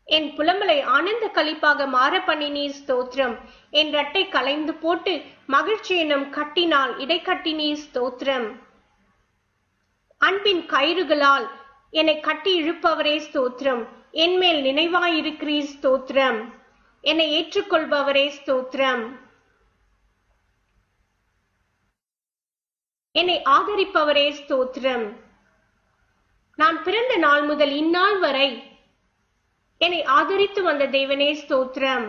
என் புலம்பலை ஆனந்த களிப்பாக மாற பண்ணினீர் ஸ்தோத்திரம். என் இரட்டை கலைந்து போட்டு மகிழ்ச்சி என்னும் கட்டினால் இடை கட்டினீர் ஸ்தோத்திரம். அன்பின் கயிறுகளால் என்னை கட்டி இழுப்பவரே ஸ்தோத்திரம். என் மேல் நினைவாயிருக்கிறீர் ஸ்தோத்திரம். என்னை ஏற்றுக்கொள்பவரே ஸ்தோத்திரம். என்னை ஆதரிப்பவரே ஸ்தோத்திரம். நான் பிறந்த நாள் முதல் இந்நாள் வரை என்னை ஆதரித்து வந்த தேவனே ஸ்தோத்திரம்.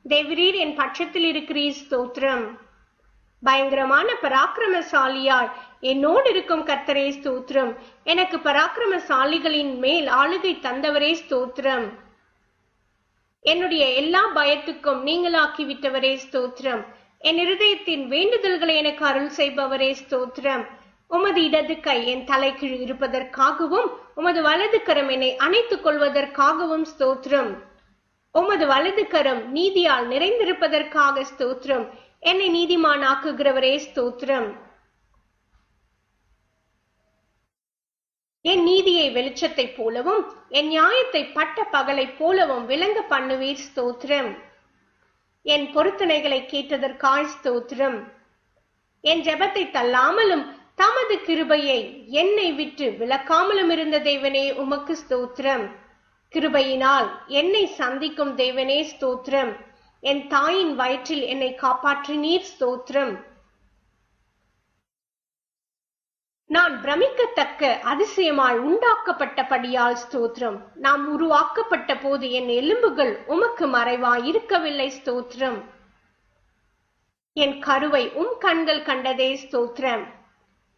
தேவரீர் என் பட்சத்தில் இருக்கிறீர் ஸ்தோத்திரம். பயங்கரமான பராக்கிரமசாலியாய் என்னோடு இருக்கும் கர்த்தரே ஸ்தோத்திரம். எனக்கு பராக்கிரமசாலிகளின் மேல் ஆளுகை தந்தவரே ஸ்தோத்திரம். என்னுடைய எல்லா பயத்துக்கும் நீங்களாக்கி விட்டவரே ஸ்தோத்திரம். என் இருதயத்தின் வேண்டுதல்களை எனக்கு அருள் செய்பவரே ஸ்தோத்திரம். உமது இடது கை என் தலைக்கீழ் இருப்பதற்காகவும் உமது வலது கரம் என்னை அணைத்துக் கொள்வதற்காகவும் ஸ்தோத்திரம். உமது வலது கரம் நீதியால் நிறைந்திருப்பதற்காக ஸ்தோத்திரம். என்னை நீதிமானாக்குகிறவரே ஸ்தோத்திரம். என் நீதியை வெளிச்சத்தை போலவும் என் நியாயத்தை பட்ட பகலை போலவும் விளங்க பண்ணுவீர் ஸ்தோத்திரம். என் பொருத்தனைகளை கேட்டதற்காய் ஸ்தோத்திரம். என் ஜெபத்தை தள்ளாமலும் தமது கிருபையை என்னை விட்டு விலக்காமலும் இருந்த தேவனே உமக்கு ஸ்தோத்திரம். கிருபையினால் என்னை சந்திக்கும் தேவனே ஸ்தோத்திரம். என் தாயின் வயிற்றில் என்னை காப்பாற்றினீர் ஸ்தோத்திரம். நான் பிரமிக்கத்தக்க அதிசயமாய் உண்டாக்கப்பட்டபடியால் ஸ்தோத்திரம். நாம் உருவாக்கப்பட்ட போது என் எலும்புகள் உமக்கு மறைவாய் இருக்கவில்லை ஸ்தோத்திரம். என் கருவை கண்கள் கண்டதே ஸ்தோத்திரம்.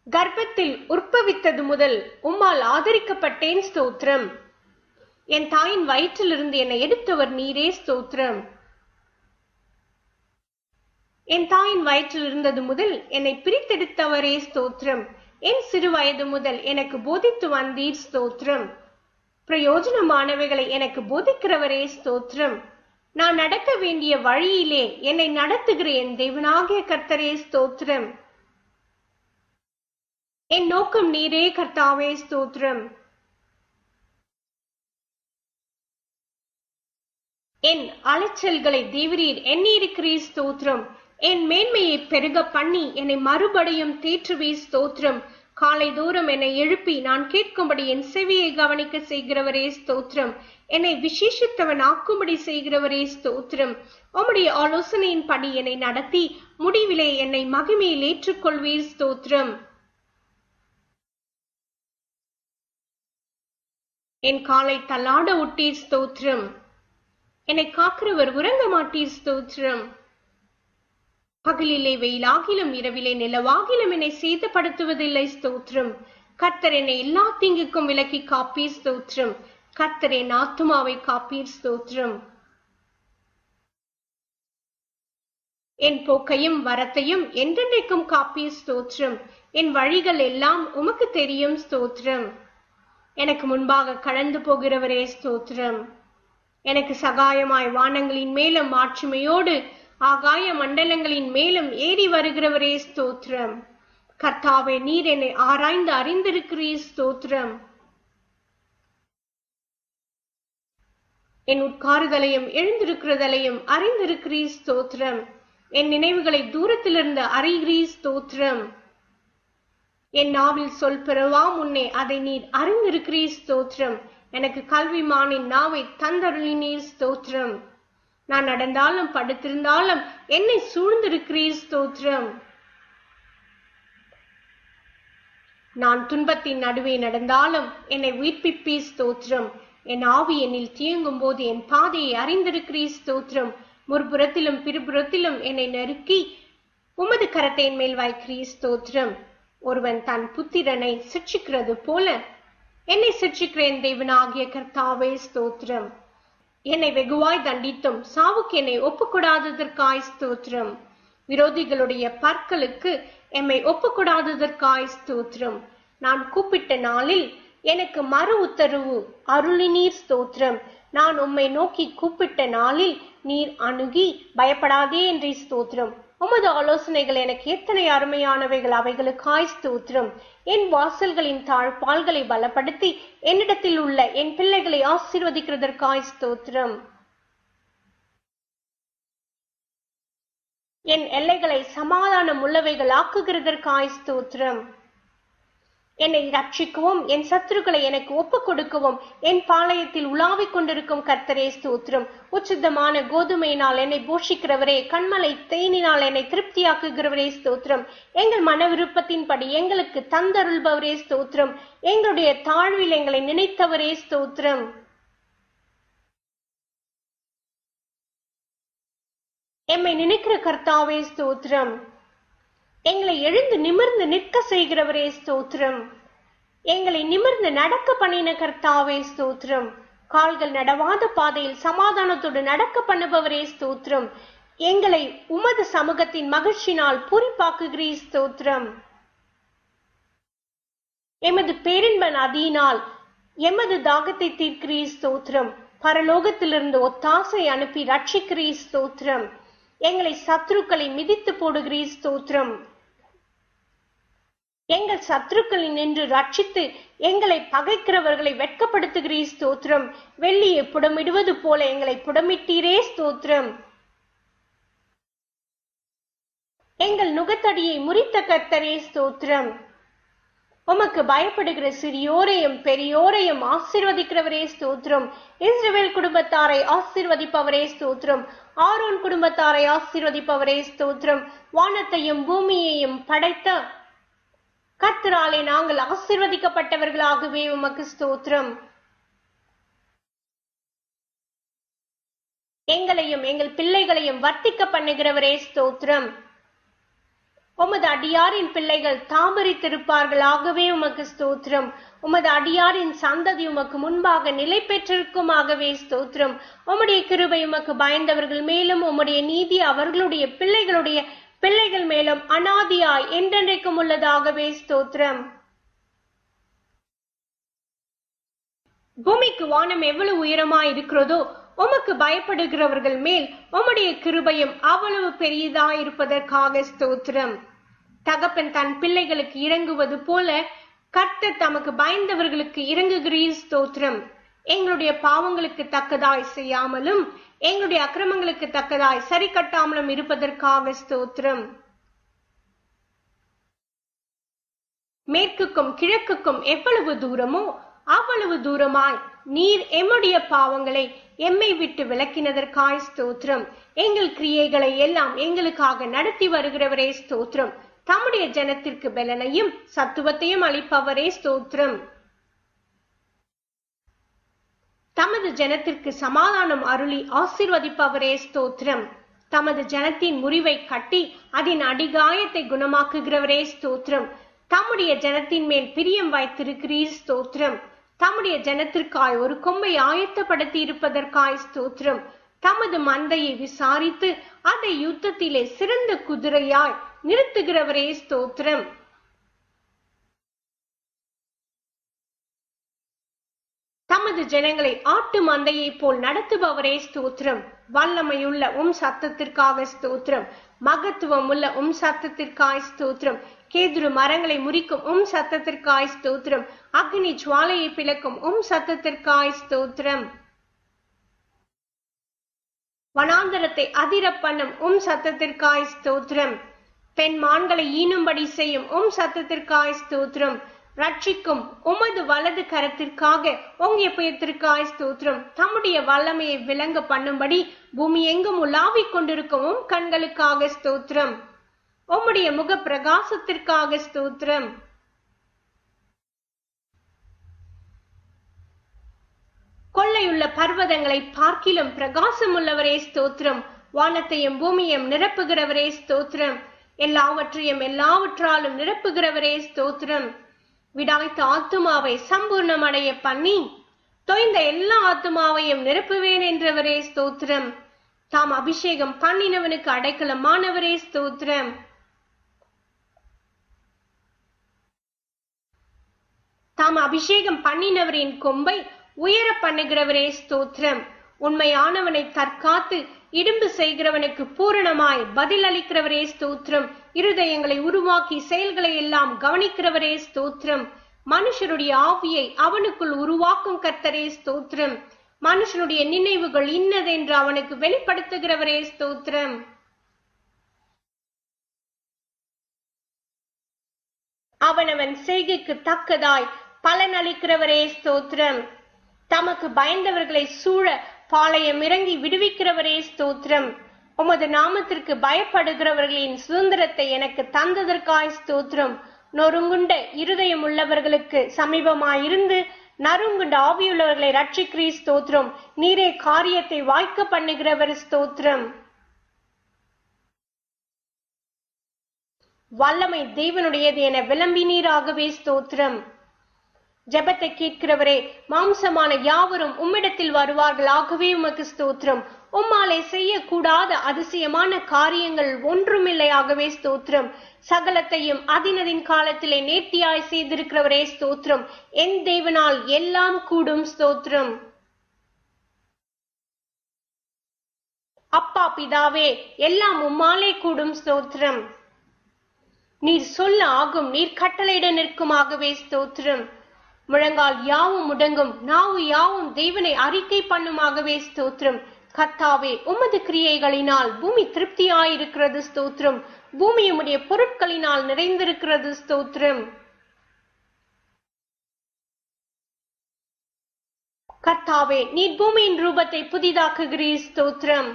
கர்ப்பத்தில் உற்பவித்தது முதல் உம்மால் ஆதரிக்கப்பட்டேன் ஸ்தோத்திரம். என் தாயின் வயிற்றிலிருந்து என்னை எடுத்தவர் நீரே ஸ்தோத்திரம். என் தாயின் வயிற்றில் இருந்தது முதல் என்னை பிரித்தெடுத்தவரே ஸ்தோத்திரம். என் சிறு வயது முதல் எனக்கு போதித்து வந்தீர் ஸ்தோத்திரம். பிரயோஜனமானவைகளை எனக்கு போதிக்கிறவரே ஸ்தோத்திரம். நான் நடக்க வேண்டிய வழியிலே என்னை நடத்துகிற என் தேவனாகிய கர்த்தரே ஸ்தோத்திரம். என் நோக்கம் நீரே கர்த்தாவே ஸ்தோத்திரம். என் அலைச்சல்களை தேவரீர் எண்ணியிருக்கிறீர் ஸ்தோத்திரம். என் மேன்மையை பெருக பண்ணி என்னை மறுபடியும் தேற்றுவீர் ஸ்தோத்திரம். காலை தூரம் என்னை எழுப்பி நான் கேட்கும்படி என் செவியை கவனிக்க செய்கிறவரே ஸ்தோத்திரம். என்னை விசேஷித்தவன் ஆக்கும்படி செய்கிறவரே ஸ்தோத்திரம். உம்முடைய ஆலோசனையின் படி என்னை நடத்தி முடிவிலே என்னை மகிமையில் ஏற்றுக்கொள்வீர் ஸ்தோத்திரம். என் காலை தள்ளாட விட்டீர் ஸ்தோத்திரம். என்னை காக்கிறவர் உறங்க மாட்டீர் ஸ்தோத்திரம். பகலிலே வெயிலாகிலும் இரவிலே நிலவாகிலும் என்னை சேதப்படுத்துவதில்லை ஸ்தோத்திரம். கர்த்தர் என்னை எல்லா தீங்குக்கும் விலக்கி காப்பீர் ஸ்தோத்திரம். கர்த்தர் என் ஆத்துமாவை காப்பீர் ஸ்தோத்திரம். என் போக்கையும் வரத்தையும் என்றென்றைக்கும் காப்பீர் ஸ்தோத்திரம். என் வழிகள் எல்லாம் உமக்கு தெரியும் ஸ்தோத்திரம். எனக்கு முன்பாக கடந்து போகிறவரே ஸ்தோத்திரம். எனக்கு சகாயமாய் வானங்களின் மேலும் மாட்சிமையோடு ஆகாய மண்டலங்களின் மேலும் ஏறி வருகிறவரே ஸ்தோத்திரம். கர்த்தாவே, நீர் என்னை ஆராய்ந்து அறிந்திருக்கிறீர் ஸ்தோத்திரம். என் உட்காருதலையும் எழுந்திருக்கிறதலையும் அறிந்திருக்கிறீர் ஸ்தோத்திரம். என் நினைவுகளை தூரத்திலிருந்து அறிகிறீர் ஸ்தோத்திரம். என் நாவில் சொல் பிறவா முன்னே அதை நீர் அறிந்திருக்கிறீர் ஸ்தோத்திரம். எனக்கு கல்விமானின் நாவை தந்தருளினீர் ஸ்தோத்திரம். நான் நடந்தாலும் படுத்திருந்தாலும் என்னை சூழ்ந்திருக்கிறீர் ஸ்தோத்திரம். நான் துன்பத்தின் நடுவே நடந்தாலும் என்னை உயிர்ப்பிப்பீர் ஸ்தோத்திரம். என் ஆவி என்னில் தீயங்கும் போது என் பாதையை அறிந்திருக்கிறீர் ஸ்தோத்திரம். முற்புறத்திலும் பிற்புறத்திலும் என்னை நெருக்கி உமது கரத்தை மேல் வைக்கிறீர் ஸ்தோத்திரம். ஒருவன் தன் புத்திரனை சிட்சிக்கிறது போல என்னை சிட்சிக்கிறேன் தேவனாகிய கர்த்தாவே ஸ்தோத்திரம். என்னை வெகுவாய் தண்டித்தும் சாவுக்கு என்னை ஒப்புக்கூடாததற்காய் ஸ்தோத்திரம். விரோதிகளுடைய பற்களுக்கு எம்மை ஒப்புக்கூடாததற்காய் ஸ்தோத்திரம். நான் கூப்பிட்ட நாளில் எனக்கு மறு உத்தரவு அருளினீர் ஸ்தோத்திரம். நான் உம்மை நோக்கி கூப்பிட்ட நாளில் நீர் அணுகி பயப்படாதே என்று ஸ்தோத்திரம். உமது ஆலோசனைகள் எனக்கு எத்தனை அருமையானவைகள், அவைகளுக்காய் ஸ்தோத்திரம். என் வாசல்களின் தாழ்பால்களை பலப்படுத்தி என்னிடத்தில் உள்ள என் பிள்ளைகளை ஆசீர்வதிக்கிறதற்காய் ஸ்தோத்திரம். என் எல்லைகளை சமாதானம் உள்ளவைகள் ஆக்குகிறதற்காய் ஸ்தோத்திரம். என்னை ரட்சிக்கவும் என் சத்துருக்களை எனக்கு ஒப்புக் கொடுக்கவும் என் பாளையத்தில் உலாவிக் கொண்டிருக்கும் கர்த்தரே ஸ்தோத்திரம். உச்சிதமான கோதுமையினால் என்னை போஷிக்கிறவரே, கண்மலை தேனினால் என்னை திருப்தியாக்குகிறவரே ஸ்தோத்திரம். எங்கள் மன விருப்பத்தின்படி எங்களுக்கு தந்தருள்பவரே ஸ்தோத்திரம். எங்களுடைய தாழ்வில் எங்களை நினைத்தவரே ஸ்தோத்திரம். எம்மை நினைக்கிற கர்த்தாவே ஸ்தோத்திரம். எங்களை எழுந்து நிமிர்ந்து நிற்க செய்கிறவரே ஸ்தோத்திரம். எங்களை நிமிர்ந்து நடக்க பண்ணின கர்த்தாவே ஸ்தோத்திரம். கால்கள் நடவாத பாதையில் சமாதானத்தோடு நடக்க பண்ணுபவரே ஸ்தோத்திரம். எங்களை உமது சமூகத்தின் மகிழ்ச்சினால் பூரிப்பாக்குகிறீ ஸ்தோத்திரம். எமது பேரின்ப நதியினால் எமது தாகத்தை தீர்க்கிறீ ஸ்தோத்திரம். பரலோகத்திலிருந்து ஒத்தாசை அனுப்பி ரட்சிக்கிறீ ஸ்தோத்திரம். எங்களை சத்துருக்களை மிதித்து போடுகிறீ ஸ்தோத்திரம். எங்கள் சத்துருக்களை நின்று ரட்சித்து எங்களை பகைக்கிறவர்களை வெட்கப்படுத்துகிறீ ஸ்தோத்திரம். வெள்ளியை புடமிடுவது போல எங்களை புடமிட்டீரே ஸ்தோத்திரம். எங்கள் நுகத்தடியை முறித்த கர்த்தரே ஸ்தோத்திரம். உமக்கு பயப்படுகிற சிறியோரையும் பெரியோரையும் ஆசீர்வதிக்கிறவரே ஸ்தோத்திரம். இஸ்ரவேல் குடும்பத்தாரை ஆசீர்வதிப்பவரே ஸ்தோத்திரம். ஆரோன் குடும்பத்தாரை ஆசீர்வதிப்பவரே ஸ்தோத்திரம். வானத்தையும் பூமியையும் படைத்த கர்த்தராலே நாங்கள் ஆசீர்வதிக்கப்பட்டவர்களாகவே உமக்கு ஸ்தோத்திரம். எங்களையும் எங்கள் பிள்ளைகளையும் வர்த்திக்க பண்ணுகிறவரே ஸ்தோத்திரம். உமது அடியாரின் பிள்ளைகள் தாமரித்திருப்பார்களாகவே உமக்கு ஸ்தோத்திரம். உமது அடியாரின் சந்ததி உமக்கு முன்பாக நிலை பெற்றிருக்குமாகவே ஸ்தோத்திரம். உம்முடைய கிருபை உமக்கு பயந்தவர்கள் மேலும் உம்முடைய நீதி அவர்களுடைய பிள்ளைகளுடைய பிள்ளைகள் மேலும் அனாதியாய் என்றென்றைக்கும் உள்ளதாகவே ஸ்தோத்திரம். பூமிக்கு வானம் எவ்வளவு உயரமாய் இருக்கிறதோ உமக்கு பயப்படுகிறவர்கள் மேல் உம்முடைய கிருபையும் அவ்வளவு பெரியதாய் இருப்பதற்காக ஸ்தோத்திரம். தகப்பன் தன் பிள்ளைகளுக்கு இறங்குவது போல கர்த்தர் தமக்கு பயந்தவர்களுக்கு இறங்குகிறீர் ஸ்தோத்திரம். எங்களுடைய பாவங்களுக்கு தக்கதாய் செய்யாமலும் எங்களுடைய அக்கிரமங்களுக்கு தக்கதாய் சரி கட்டாமலும் இருப்பதற்காக ஸ்தோத்திரம். மேற்குக்கும் கிழக்குக்கும் எவ்வளவு தூரமோ அவ்வளவு தூரமாய் நீர் எம்முடைய பாவங்களை எம்மை விட்டு விலக்கினதற்காய் ஸ்தோத்திரம். எங்கள் கிரியைகளை எல்லாம் எங்களுக்காக நடத்தி வருகிறவரே ஸ்தோத்திரம். தம்முடைய ஜனத்திற்கு பலனையும் சத்துவத்தையும் அளிப்பவரே ஸ்தோத்திரம். தமது ஜனத்திற்கு சமாதானம் அருளி ஆசீர்வதிப்பவரே ஸ்தோத்திரம். தமது ஜனத்தின் முறிவை கட்டி அதன் அடிகாயத்தை குணமாக்குகிறவரே ஸ்தோத்திரம். தம்முடைய ஜனத்தின் மேல் பிரியம் வைத்திருக்கிறீர் ஸ்தோத்திரம். தம்முடைய ஜனத்திற்காய் ஒரு கொம்பை ஆயத்தப்படுத்தி இருப்பதற்காய் ஸ்தோத்திரம். தமது மந்தையை விசாரித்து அதை யுத்தத்திலே சிறந்த குதிரையாய் நிறுத்துகிறவரே ஸ்தோத்திரம். தமது ஜனங்களை ஆட்டு மந்தையை போல் நடத்துபவரே ஸ்தோத்திரம். வல்லமையுள்ள சத்தத்திற்காக ஸ்தோத்திரம். மகத்துவம் உள்ள சத்தத்திற்காய் ஸ்தோத்திரம். கேதுரு மரங்களை முறிக்கும் சத்தத்திற்காய் ஸ்தோத்திரம். அக்னி ஜுவாலையை பிளக்கும் சத்தத்திற்காய் ஸ்தோத்திரம். வனாந்தரத்தை அதிர பண்ணும் சத்தத்திற்காய் ஸ்தோத்திரம். பெண் மான்களை ஈனும்படி செய்யும் சத்தத்திற்காய் ஸ்தோத்திரம். ரட்சிக்கும் உமது வலது கரத்திற்காக உங்கிய புயத்திற்காய் ஸ்தோத்திரம். தம்முடைய வல்லமையை விளங்க பண்ணும்படி பூமி எங்கும் உலாவிக் கொண்டிருக்கும் கண்களுக்காக ஸ்தோத்திரம். உம்முடைய முக பிரகாசத்திற்காக ஸ்தோத்திரம். கொள்ளையுள்ள பர்வதங்களை பார்க்கிலும் பிரகாசம் உள்ளவரே ஸ்தோத்திரம். வானத்தையும் பூமியையும் நிரப்புகிறவரே ஸ்தோத்திரம். எல்லாவற்றாலும் நிரப்புகிறவரே ஸ்தோத்திரம். விடாய்த்த ஆத்துமாவை சம்பூர்ணம் அடைய பண்ணி தொய்ந்த எல்லா ஆத்துமாவையும் நிரப்புவேன் என்றவரே ஸ்தோத்திரம். தாம் அபிஷேகம் பண்ணினவனுக்கு அடைக்கலமானவரே ஸ்தோத்திரம். தாம் அபிஷேகம் பண்ணினவரின் கொம்பை உயர பண்ணுகிறவரே ஸ்தோத்திரம். உண்மையானவனை தற்காத்து இடும்பு செய்கிறவனுக்கு பூரணமாய் பதில் அளிக்கிறவரே ஸ்தோத்திரம். இருதயங்களை உருவாக்கி செயல்களை எல்லாம் கவனிக்கிறவரே ஸ்தோத்திரம். மனுஷருடைய ஆவியை அவனுக்குள் உருவாக்கும் கர்த்தரே ஸ்தோத்திரம். மனுஷனுடைய நினைவுகள் இன்னதென்று அவனுக்கு வெளிப்படுத்துகிறவரே ஸ்தோத்திரம். அவனவன் செய்கைக்கு தக்கதாய் பலன் அளிக்கிறவரே ஸ்தோத்திரம். தமக்கு பயந்தவர்களை சூழ பாளையம் இறங்கி விடுவிக்கிறவரே ஸ்தோத்திரம். உமது நாமத்திற்கு பயப்படுகிறவர்களின் சுதந்திரத்தை எனக்கு தந்ததற்காய் ஸ்தோத்திரம். நொறுங்குண்ட இருதயம் உள்ளவர்களுக்கு சமீபமாயிருந்து நறுங்குண்ட ஆவியுள்ளவர்களை ரட்சிக்கிறீ ஸ்தோத்திரம். நீரே காரியத்தை வாய்க்க பண்ணுகிறவர் ஸ்தோத்திரம். வல்லமை தேவனுடையது என விளம்பினீராகவே ஸ்தோத்திரம். ஜெபத்தை கேட்கிறவரே, மாம்சமான யாவரும் உம்மிடத்தில் வருவார்கள். ஆகவே உமக்கு ஸ்தோத்திரம். உம்மாலே செய்யக்கூடாத அதிசயமான காரியங்கள் ஒன்றுமில்லை. ஆகவே ஸ்தோத்திரம். சகலத்தையும் அதினதின் காலத்திலே நேர்த்தியாய் செய்திருக்கிறவரே ஸ்தோத்திரம். என் தேவனால் எல்லாம் கூடும். ஸ்தோத்திரம். அப்பா பிதாவே, எல்லாம் உம்மாலே கூடும். ஸ்தோத்திரம். நீர் சொல்ல ஆகும், நீர் கட்டளையிட நிற்குமாகவே ஸ்தோத்திரம். முழங்கால் யாவும் முடங்கும், நாவு யாவும் தேவனை அறிக்கை பண்ணுமாகவே ஸ்தோத்திரம். கர்த்தாவே, உமது கிரியைகளினால் பூமி திருப்தியாயிருக்கிறது. ஸ்தோத்திரம். பூமி உம்முடைய பொருட்களினால் நிறைந்திருக்கிறது. ஸ்தோத்திரம். கர்த்தாவே, நீர் பூமியின் ரூபத்தை புதிதாக்குகிறீர். ஸ்தோத்திரம்.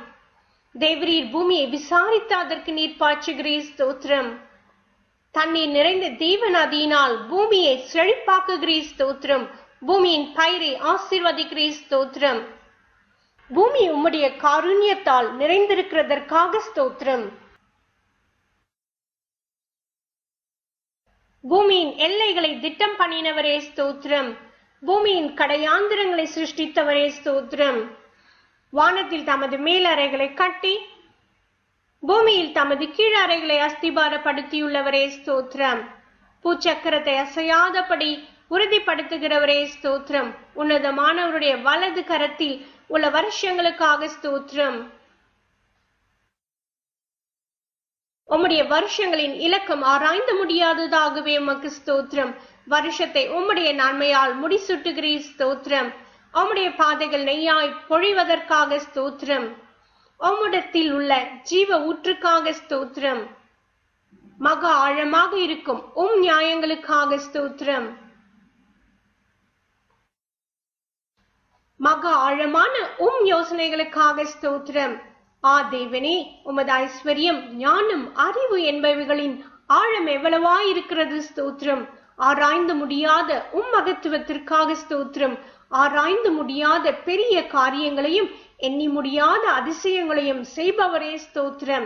தேவரீர் பூமியை விசாரித்து அதற்கு நீர் பாய்ச்சுகிறீர். ஸ்தோத்திரம். தண்ணீர் நிறைந்த தேவ நதியினால் பூமியை செழிப்பாக்குகிறீர். ஸ்தோத்திரம். பூமியின் பயிரை ஆசீர்வதிக்கிறீர். ஸ்தோத்திரம். பூமி உம்முடைய காருண்யத்தால் நிறைந்திருக்கிறதற்காக ஸ்தோத்திரம். பூமியின் எல்லைகளை திட்டம் பண்ணினவரே ஸ்தோத்திரம். பூமியின் கடையாந்திரங்களை சிருஷ்டித்தவரே ஸ்தோத்திரம். வானத்தில் தமது மேலறைகளை கட்டி பூமியில் தமது கீழறைகளை அஸ்திபாரப்படுத்தியுள்ளவரே ஸ்தோத்திரம். பூச்சக்கரத்தை அசையாதபடி உறுதிப்படுத்துகிறவரே ஸ்தோத்திரம். உன்னதமானவருடைய வலது கரத்தில் உள்ள வருஷங்களுக்காக ஸ்தோத்திரம். உம்முடைய வருஷங்களின் இலக்கம் ஆராய்ந்து முடியாததாகவே உமக்கு ஸ்தோத்திரம். வருஷத்தை உம்முடைய நன்மையால் முடிசூட்டுகிறீர். ஸ்தோத்திரம். உம்முடைய பாதைகள் நெய்யாய் பொழிவதற்காக ஸ்தோத்திரம். உம்மிடத்தில் உள்ள ஜீவ ஊற்றுக்காக ஸ்தோத்திரம். மகா ஆழமாக இருக்கும் நியாயங்களுக்காக ஸ்தோத்திரம். மகா ஆழமான யோசனைகளுக்காக ஸ்தோத்திரம். தேவனே, உமது ஐஸ்வர்யம், ஞானம், அறிவு என்பவைகளின் ஆழம் எவ்வளவாயிருக்கிறது. ஸ்தோத்திரம். ஆராய்ந்து முடியாத மகத்துவத்திற்காக ஸ்தோத்திரம். ஆராய்ந்து முடியாத பெரிய காரியங்களையும் எண்ணி முடியாத அதிசயங்களையும் செய்பவரே ஸ்தோத்திரம்.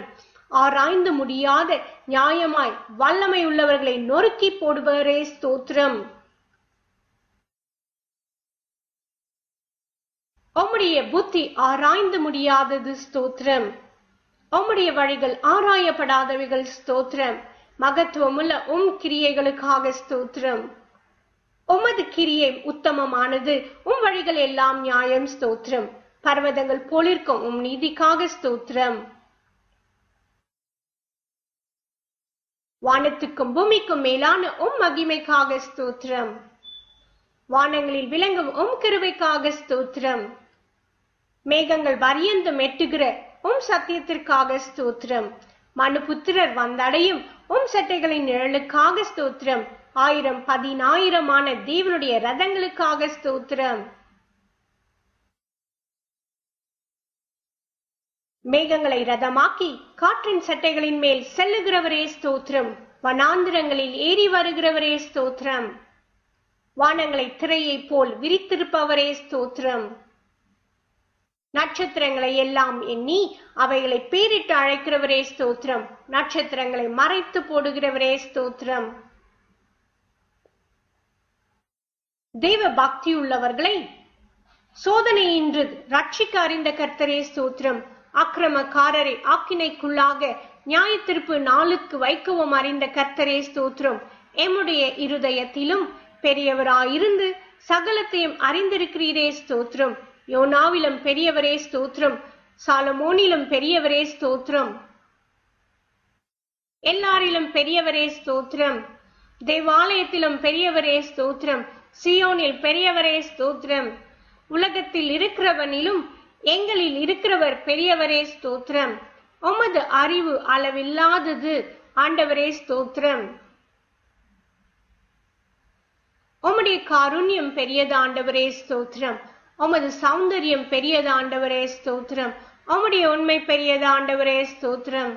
ஆராய்ந்து முடியாத நியாயமாய் வல்லமை உள்ளவர்களை நொறுக்கி போடுபவரே ஸ்தோத்திரம். உம்முடைய புத்தி ஆராய்ந்து முடியாதது. ஸ்தோத்திரம். உம்முடைய வழிகள் ஆராயப்படாதவைகள். ஸ்தோத்திரம். மகத்துவமுள்ள கிரியைகளுக்காக ஸ்தோத்திரம். உமது கிரியை உத்தமமானது, வழிகள் எல்லாம் நியாயம். ஸ்தோத்திரம். பர்வதங்கள் போலிருக்கும் நீதிக்காக ஸ்தோத்திரம். வானத்துக்கும் பூமிக்கும் மேலான மகிமைக்காக ஸ்தோத்திரம். வானங்களில் விளங்கும் கிருபைக்காக ஸ்தோத்திரம். மேகங்கள் பரியந்தம் எட்டுகிற சத்தியத்திற்காக ஸ்தோத்திரம். மனுபுத்திரர் வந்தடையும் சட்டைகளின் நிழலுக்காக ஸ்தோத்திரம். 1000 10,000 தேவனுடைய ரதங்களுக்காக ஸ்தோத்திரம். மேகங்களை ரதமாக்கி காற்றின் சட்டைகளின் மேல் செல்லுகிறவரே ஸ்தோத்திரம். வனாந்திரங்களில் ஏறி வருகிறவரே ஸ்தோத்திரம். வானங்களை திரையை போல் விரித்திருப்பவரே ஸ்தோத்திரம். நட்சத்திரங்களை எல்லாம் எண்ணி அவைகளை பேரிட்டு அழைக்கிறவரே ஸ்தோத்திரம். நட்சத்திரங்களை மறைத்து போடுகிறவரே ஸ்தோத்திரம். தேவ பக்தி உள்ளவர்களை சோதனையின்றி ரட்சிக்க அறிந்த கர்த்தரே ஸ்தோத்திரம். அக்கிரமக்காரரை ஆக்கினைக்குள்ளாக நியாய தீர்ப்பு நாளுக்கு வைக்கவும் அறிந்த கர்த்தரே ஸ்தோத்திரம். எம்முடைய இருதயத்திலும் பெரியவராயிருந்து சகலத்தையும் அறிந்திருக்கிறீரே ஸ்தோத்திரம். யோனாவிலும் பெரியவரே ஸ்தோத்திரம். சாலமோனிலும் பெரியவரே ஸ்தோத்திரம். எல்லாரிலும் பெரியவரே ஸ்தோத்திரம். தேவாலயத்திலும் பெரியவரே ஸ்தோத்திரம். சியோனில் பெரியவரே ஸ்தோத்திரம். உலகத்தில் இருக்கிறவனிலும் எங்களில் இருக்கிறவர் பெரியவரே ஸ்தோத்திரம். உமது அறிவு அளவில்லாதது ஆண்டவரே ஸ்தோத்திரம். உம்முடைய காருண்யம் பெரியது ஆண்டவரே ஸ்தோத்திரம். உமது சௌந்தரியம் பெரியது ஆண்டவரே ஸ்தோத்திரம். உம்முடைய உண்மை பெரியது ஆண்டவரே ஸ்தோத்திரம்.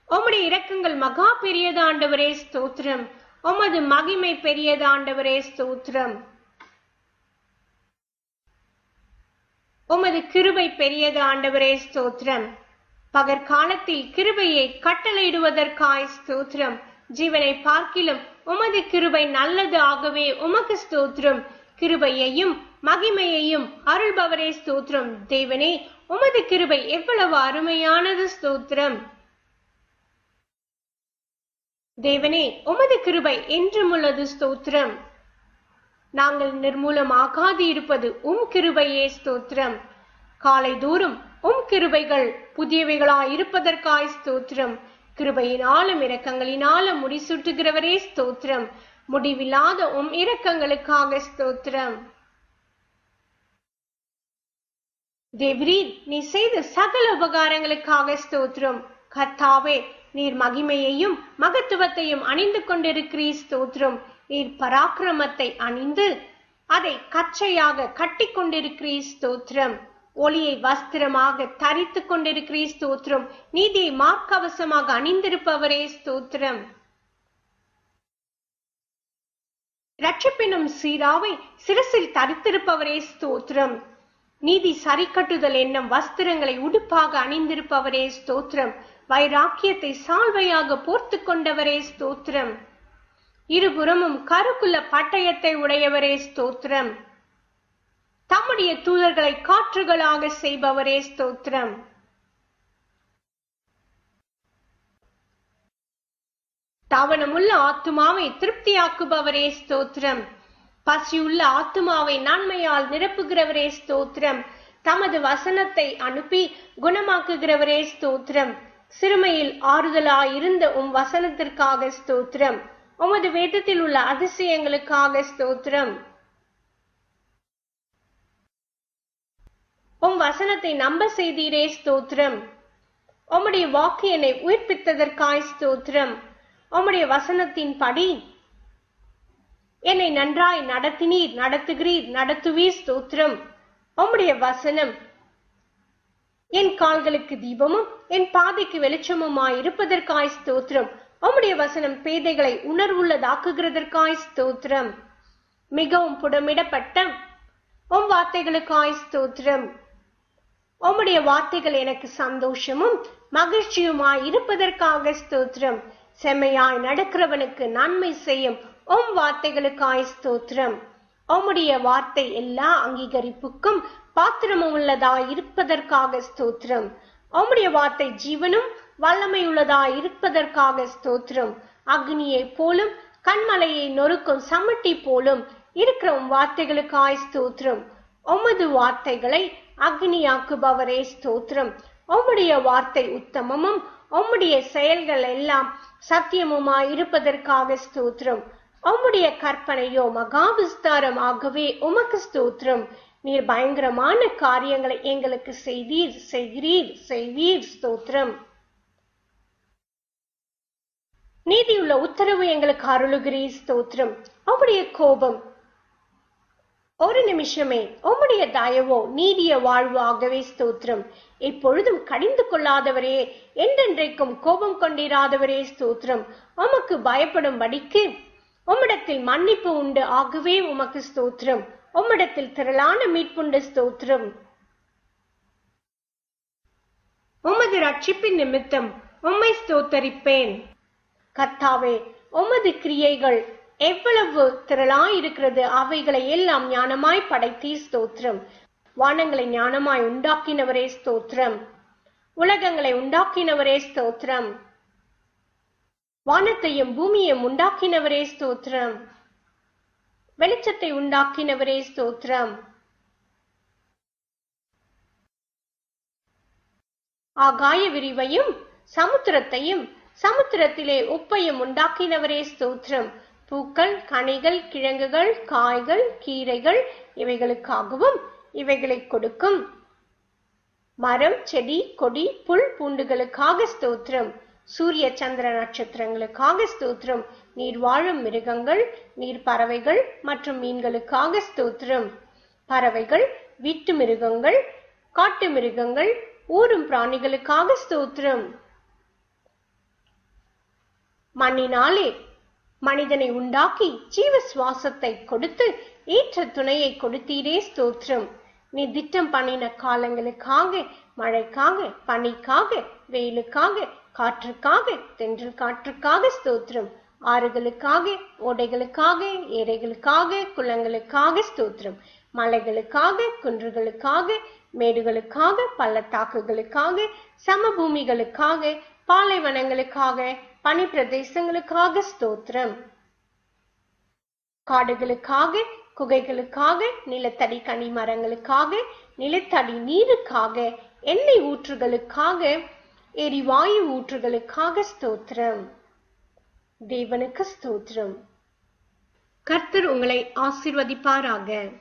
உம்முடைய இரக்கங்கள் மகா பெரியது ஆண்டவரே ஸ்தோத்திரம். உமது மகிமை பெரியது ஆண்டவரே ஸ்தோத்திரம். உமது கிருபை பெரியது ஆண்டவரே ஸ்தோத்திரம். பகற்காலத்தில் கிருபையை கட்டளையிடுவதற்காய் ஸ்தோத்திரம். ஜீவனை பார்க்கிலும் உமது கிருபை நல்லது. ஆகவே உமக்கு ஸ்தோத்திரம். கிருபையையும் மகிமையையும் அருள்பவரே ஸ்தோத்திரம். தேவனே, உமது கிருபை எவ்வளவு அருமையானது. ஸ்தோத்திரம். தேவனே, உமது கிருபை என்றும் உள்ளது. ஸ்தோத்திரம். நாங்கள் நிர்மூலமாகாது இருப்பது கிருபையே. ஸ்தோத்திரம். காலை தூரம் கிருபைகள் புதியவைகளாய் இருப்பதற்காய் ஸ்தோத்திரம். கிருபையினாலும் இரக்கங்களினாலும் முடிசூட்டுகிறவரே ஸ்தோத்திரம். முடிவில்லாத இரக்கங்களுக்காக ஸ்தோத்திரம். தேவரீர், நீ செய்த சகல உபகாரங்களுக்காக ஸ்தோத்திரம். கர்த்தாவே, நீர் மகிமையையும் மகத்துவத்தையும் அணிந்து கொண்டிருக்கிறீர். ஸ்தோத்திரம். நீர் பராக்கிரமத்தை அணிந்து அதை கச்சையாக கட்டி கொண்டிருக்கிறீர். ஸ்தோத்திரம். ஒளியை வஸ்திரமாக தரித்து கொண்டிருக்கிறீர். ஸ்தோத்திரம். நீதியை மார்க்கவசமாக அணிந்திருப்பவரே ஸ்தோத்திரம். இரட்சிப்பினும் சீராவை சிரசில் தரித்திருப்பவரே ஸ்தோத்திரம். நீதி சரி கட்டுதல் என்னும் வஸ்திரங்களை உடுப்பாக அணிந்திருப்பவரே ஸ்தோத்திரம். வைராக்கியத்தை சால்வையாக போர்த்து கொண்டவரே ஸ்தோத்திரம். இருபுறமும் கருக்குள்ள பட்டயத்தை உடையவரே ஸ்தோத்திரம். தம்முடைய தூதர்களை காற்றுகளாக செய்பவரே ஸ்தோத்திரம். தவணமுள்ள ஆத்துமாவை திருப்தியாக்குபவரே ஸ்தோத்திரம். பசியுள்ள ஆத்துமாவை நன்மையால் நிரப்புகிறவரே ஸ்தோத்திரம். தமது வசனத்தை அனுப்பி குணமாக்குகிறவரே ஸ்தோத்திரம். சிறுமையில் ஆறுதலாயிருந்த வசனத்திற்காக ஸ்தோத்திரம். உமது வேதத்தில் உள்ள அதிசயங்களுக்காக ஸ்தோத்திரம். வசனத்தை நம்ப செய்தீரே ஸ்தோத்திரம். உம்முடைய வாக்கு என்னை உயிர்ப்பித்ததற்காய் ஸ்தோத்திரம். உம்முடைய வசனத்தின் படி என்னை நன்றாய் நடத்தினீர், நடத்துகிறீர், நடத்துவீர். ஸ்தோத்திரம். உம்முடைய வசனம் என் கால்களுக்கு தீபமும் என் பாதைக்கு வெளிச்சமுமாய் இருப்பதற்காய் ஸ்தோத்திரம். உம்முடைய வசனம் பேதைகளை உணர்வுள்ளதாக்குகிறதற்காய் ஸ்தோத்திரம். மிகவும் புடமிடப்பட்ட வார்த்தைகளுக்காய் ஸ்தோத்திரம். உம்முடைய வார்த்தைகள் எனக்கு சந்தோஷமும் மகிழ்ச்சியுமாய் இருப்பதற்காக ஸ்தோத்திரம். செம்மையாய் நடக்கிறவனுக்கு நன்மை செய்யும் வார்த்தைகளுக்காய் ஸ்தோத்திரம். உம்முடைய வார்த்தை எல்லா அங்கீகரிப்புக்கும் பாத்திரமும் உள்ளதாய் இருப்பதற்காக ஸ்தோத்திரம். உம்முடைய வார்த்தை ஜீவனும் வல்லமை உள்ளதாய் இருப்பதற்காக ஸ்தோத்திரம். அக்னியை போலும் கண்மலையை நொறுக்கும் சமட்டி போலும் இருக்கிற வார்த்தைகளுக்காய் ஸ்தோத்திரம். உமது வார்த்தைகளை அக்னியாக்குபவரே ஸ்தோத்திரம். உம்முடைய வார்த்தை உத்தமமும் உம்முடைய செயல்கள் எல்லாம் சத்தியமுமாய் இருப்பதற்காக ஸ்தோத்திரம். உம்முடைய கற்பனையோ மகா விஸ்தாரம். ஆகவே உமக்கு ஸ்தோத்திரம். நீர் பயங்கரமான காரியங்களை எங்களுக்கு செய்வீர். ஸ்தோத்திரம். நீதியுள்ள உத்தரவு எங்களுக்கு அருளுகிறீர். ஸ்தோத்திரம். உம்முடைய கோபம் ஒரு நிமிஷமே, உம்முடைய தயவோ நீடிய வாழ்வு. ஆகவே ஸ்தோத்திரம். எப்பொழுதும் கடிந்து கொள்ளாதவரே, என்றென்றைக்கும் கோபம் கொண்டிராதவரே ஸ்தோத்திரம். உமக்கு பயப்படும்படிக்கு உம்மிடத்தில் மன்னிப்பு உண்டு. ஆகவே உமக்கு ஸ்தோத்திரம். உம்மிடத்தில் திரளான மீட்புண்டு. ஸ்தோத்திரம். உமது ரட்சிப்பின் நிமித்தம் உம்மை ஸ்தோத்தரிப்பேன். கர்த்தாவே, உமது கிரியைகள் எவ்வளவு திரளாய் இருக்கிறது. அவைகளை எல்லாம் ஞானமாய் படைத்தீர். ஸ்தோத்திரம். வானங்களை ஞானமாய் உண்டாக்கினவரே ஸ்தோத்திரம். உலகங்களை உண்டாக்கினவரே ஸ்தோத்திரம். வானத்தையும் பூமியையும் உண்டாக்கினவரே ஸ்தோத்திரம். வெளிச்சத்தை உண்டாக்கினவரே ஸ்தோத்திரம். ஆகாய விரிவையும் சமுத்திரத்தையும் சமுத்திரத்திலே உப்பையும் உண்டாக்கினவரே ஸ்தோத்திரம். பூக்கள், கனிகள், கிழங்குகள், காய்கள், கீரைகள் இவைகளுக்காகவும் இவைகளை கொடுக்கும் மரம், செடி, கொடி, புல், பூண்டுகளுக்காக ஸ்தோத்திரம். சூரிய சந்திர நட்சத்திரங்களுக்காக ஸ்தோத்திரம். நீர் வாழும் மிருகங்கள், நீர் பறவைகள் மற்றும் மீன்களுக்காக ஸ்தோத்திரம். பறவைகள், வீட்டு மிருகங்கள், காட்டு மிருகங்கள், ஊரும் பிராணிகளுக்காக ஸ்தோத்திரம். மண்ணினாலே மனிதனை உண்டாக்கி ஜீவ சுவாசத்தை கொடுத்து ஏற்ற துணையை கொடுத்தீரே ஸ்தோத்திரம். நீ திட்டம் பண்ணின காலங்களுக்காக, மழைக்காக, பனிக்காக, வெயிலுக்காக, காற்றுக்காக, தென்றல் காற்றுக்காக ஸ்தோத்திரம். ஆறுகளுக்காக, ஓடைகளுக்காக, ஏரைகளுக்காக, குளங்களுக்காக ஸ்தோத்திரம். மலைகளுக்காக, குன்றுகளுக்காக, மேடுகளுக்காக, பள்ளத்தாக்குகளுக்காக, சமபூமிகளுக்காக, பாலைவனங்களுக்காக, பனி பிரதேசங்களுக்காக ஸ்தோத்திரம். காடுகளுக்காக, குகைகளுக்காக, நிலத்தடி கனிமரங்களுக்காக, நிலத்தடி நீருக்காக, எண்ணெய் ஊற்றுகளுக்காக, எரிவாயு ஊற்றுகளுக்காக ஸ்தோத்திரம். தேவனுக்கு ஸ்தோத்திரம். கர்த்தர் உங்களை ஆசீர்வதிப்பாராக.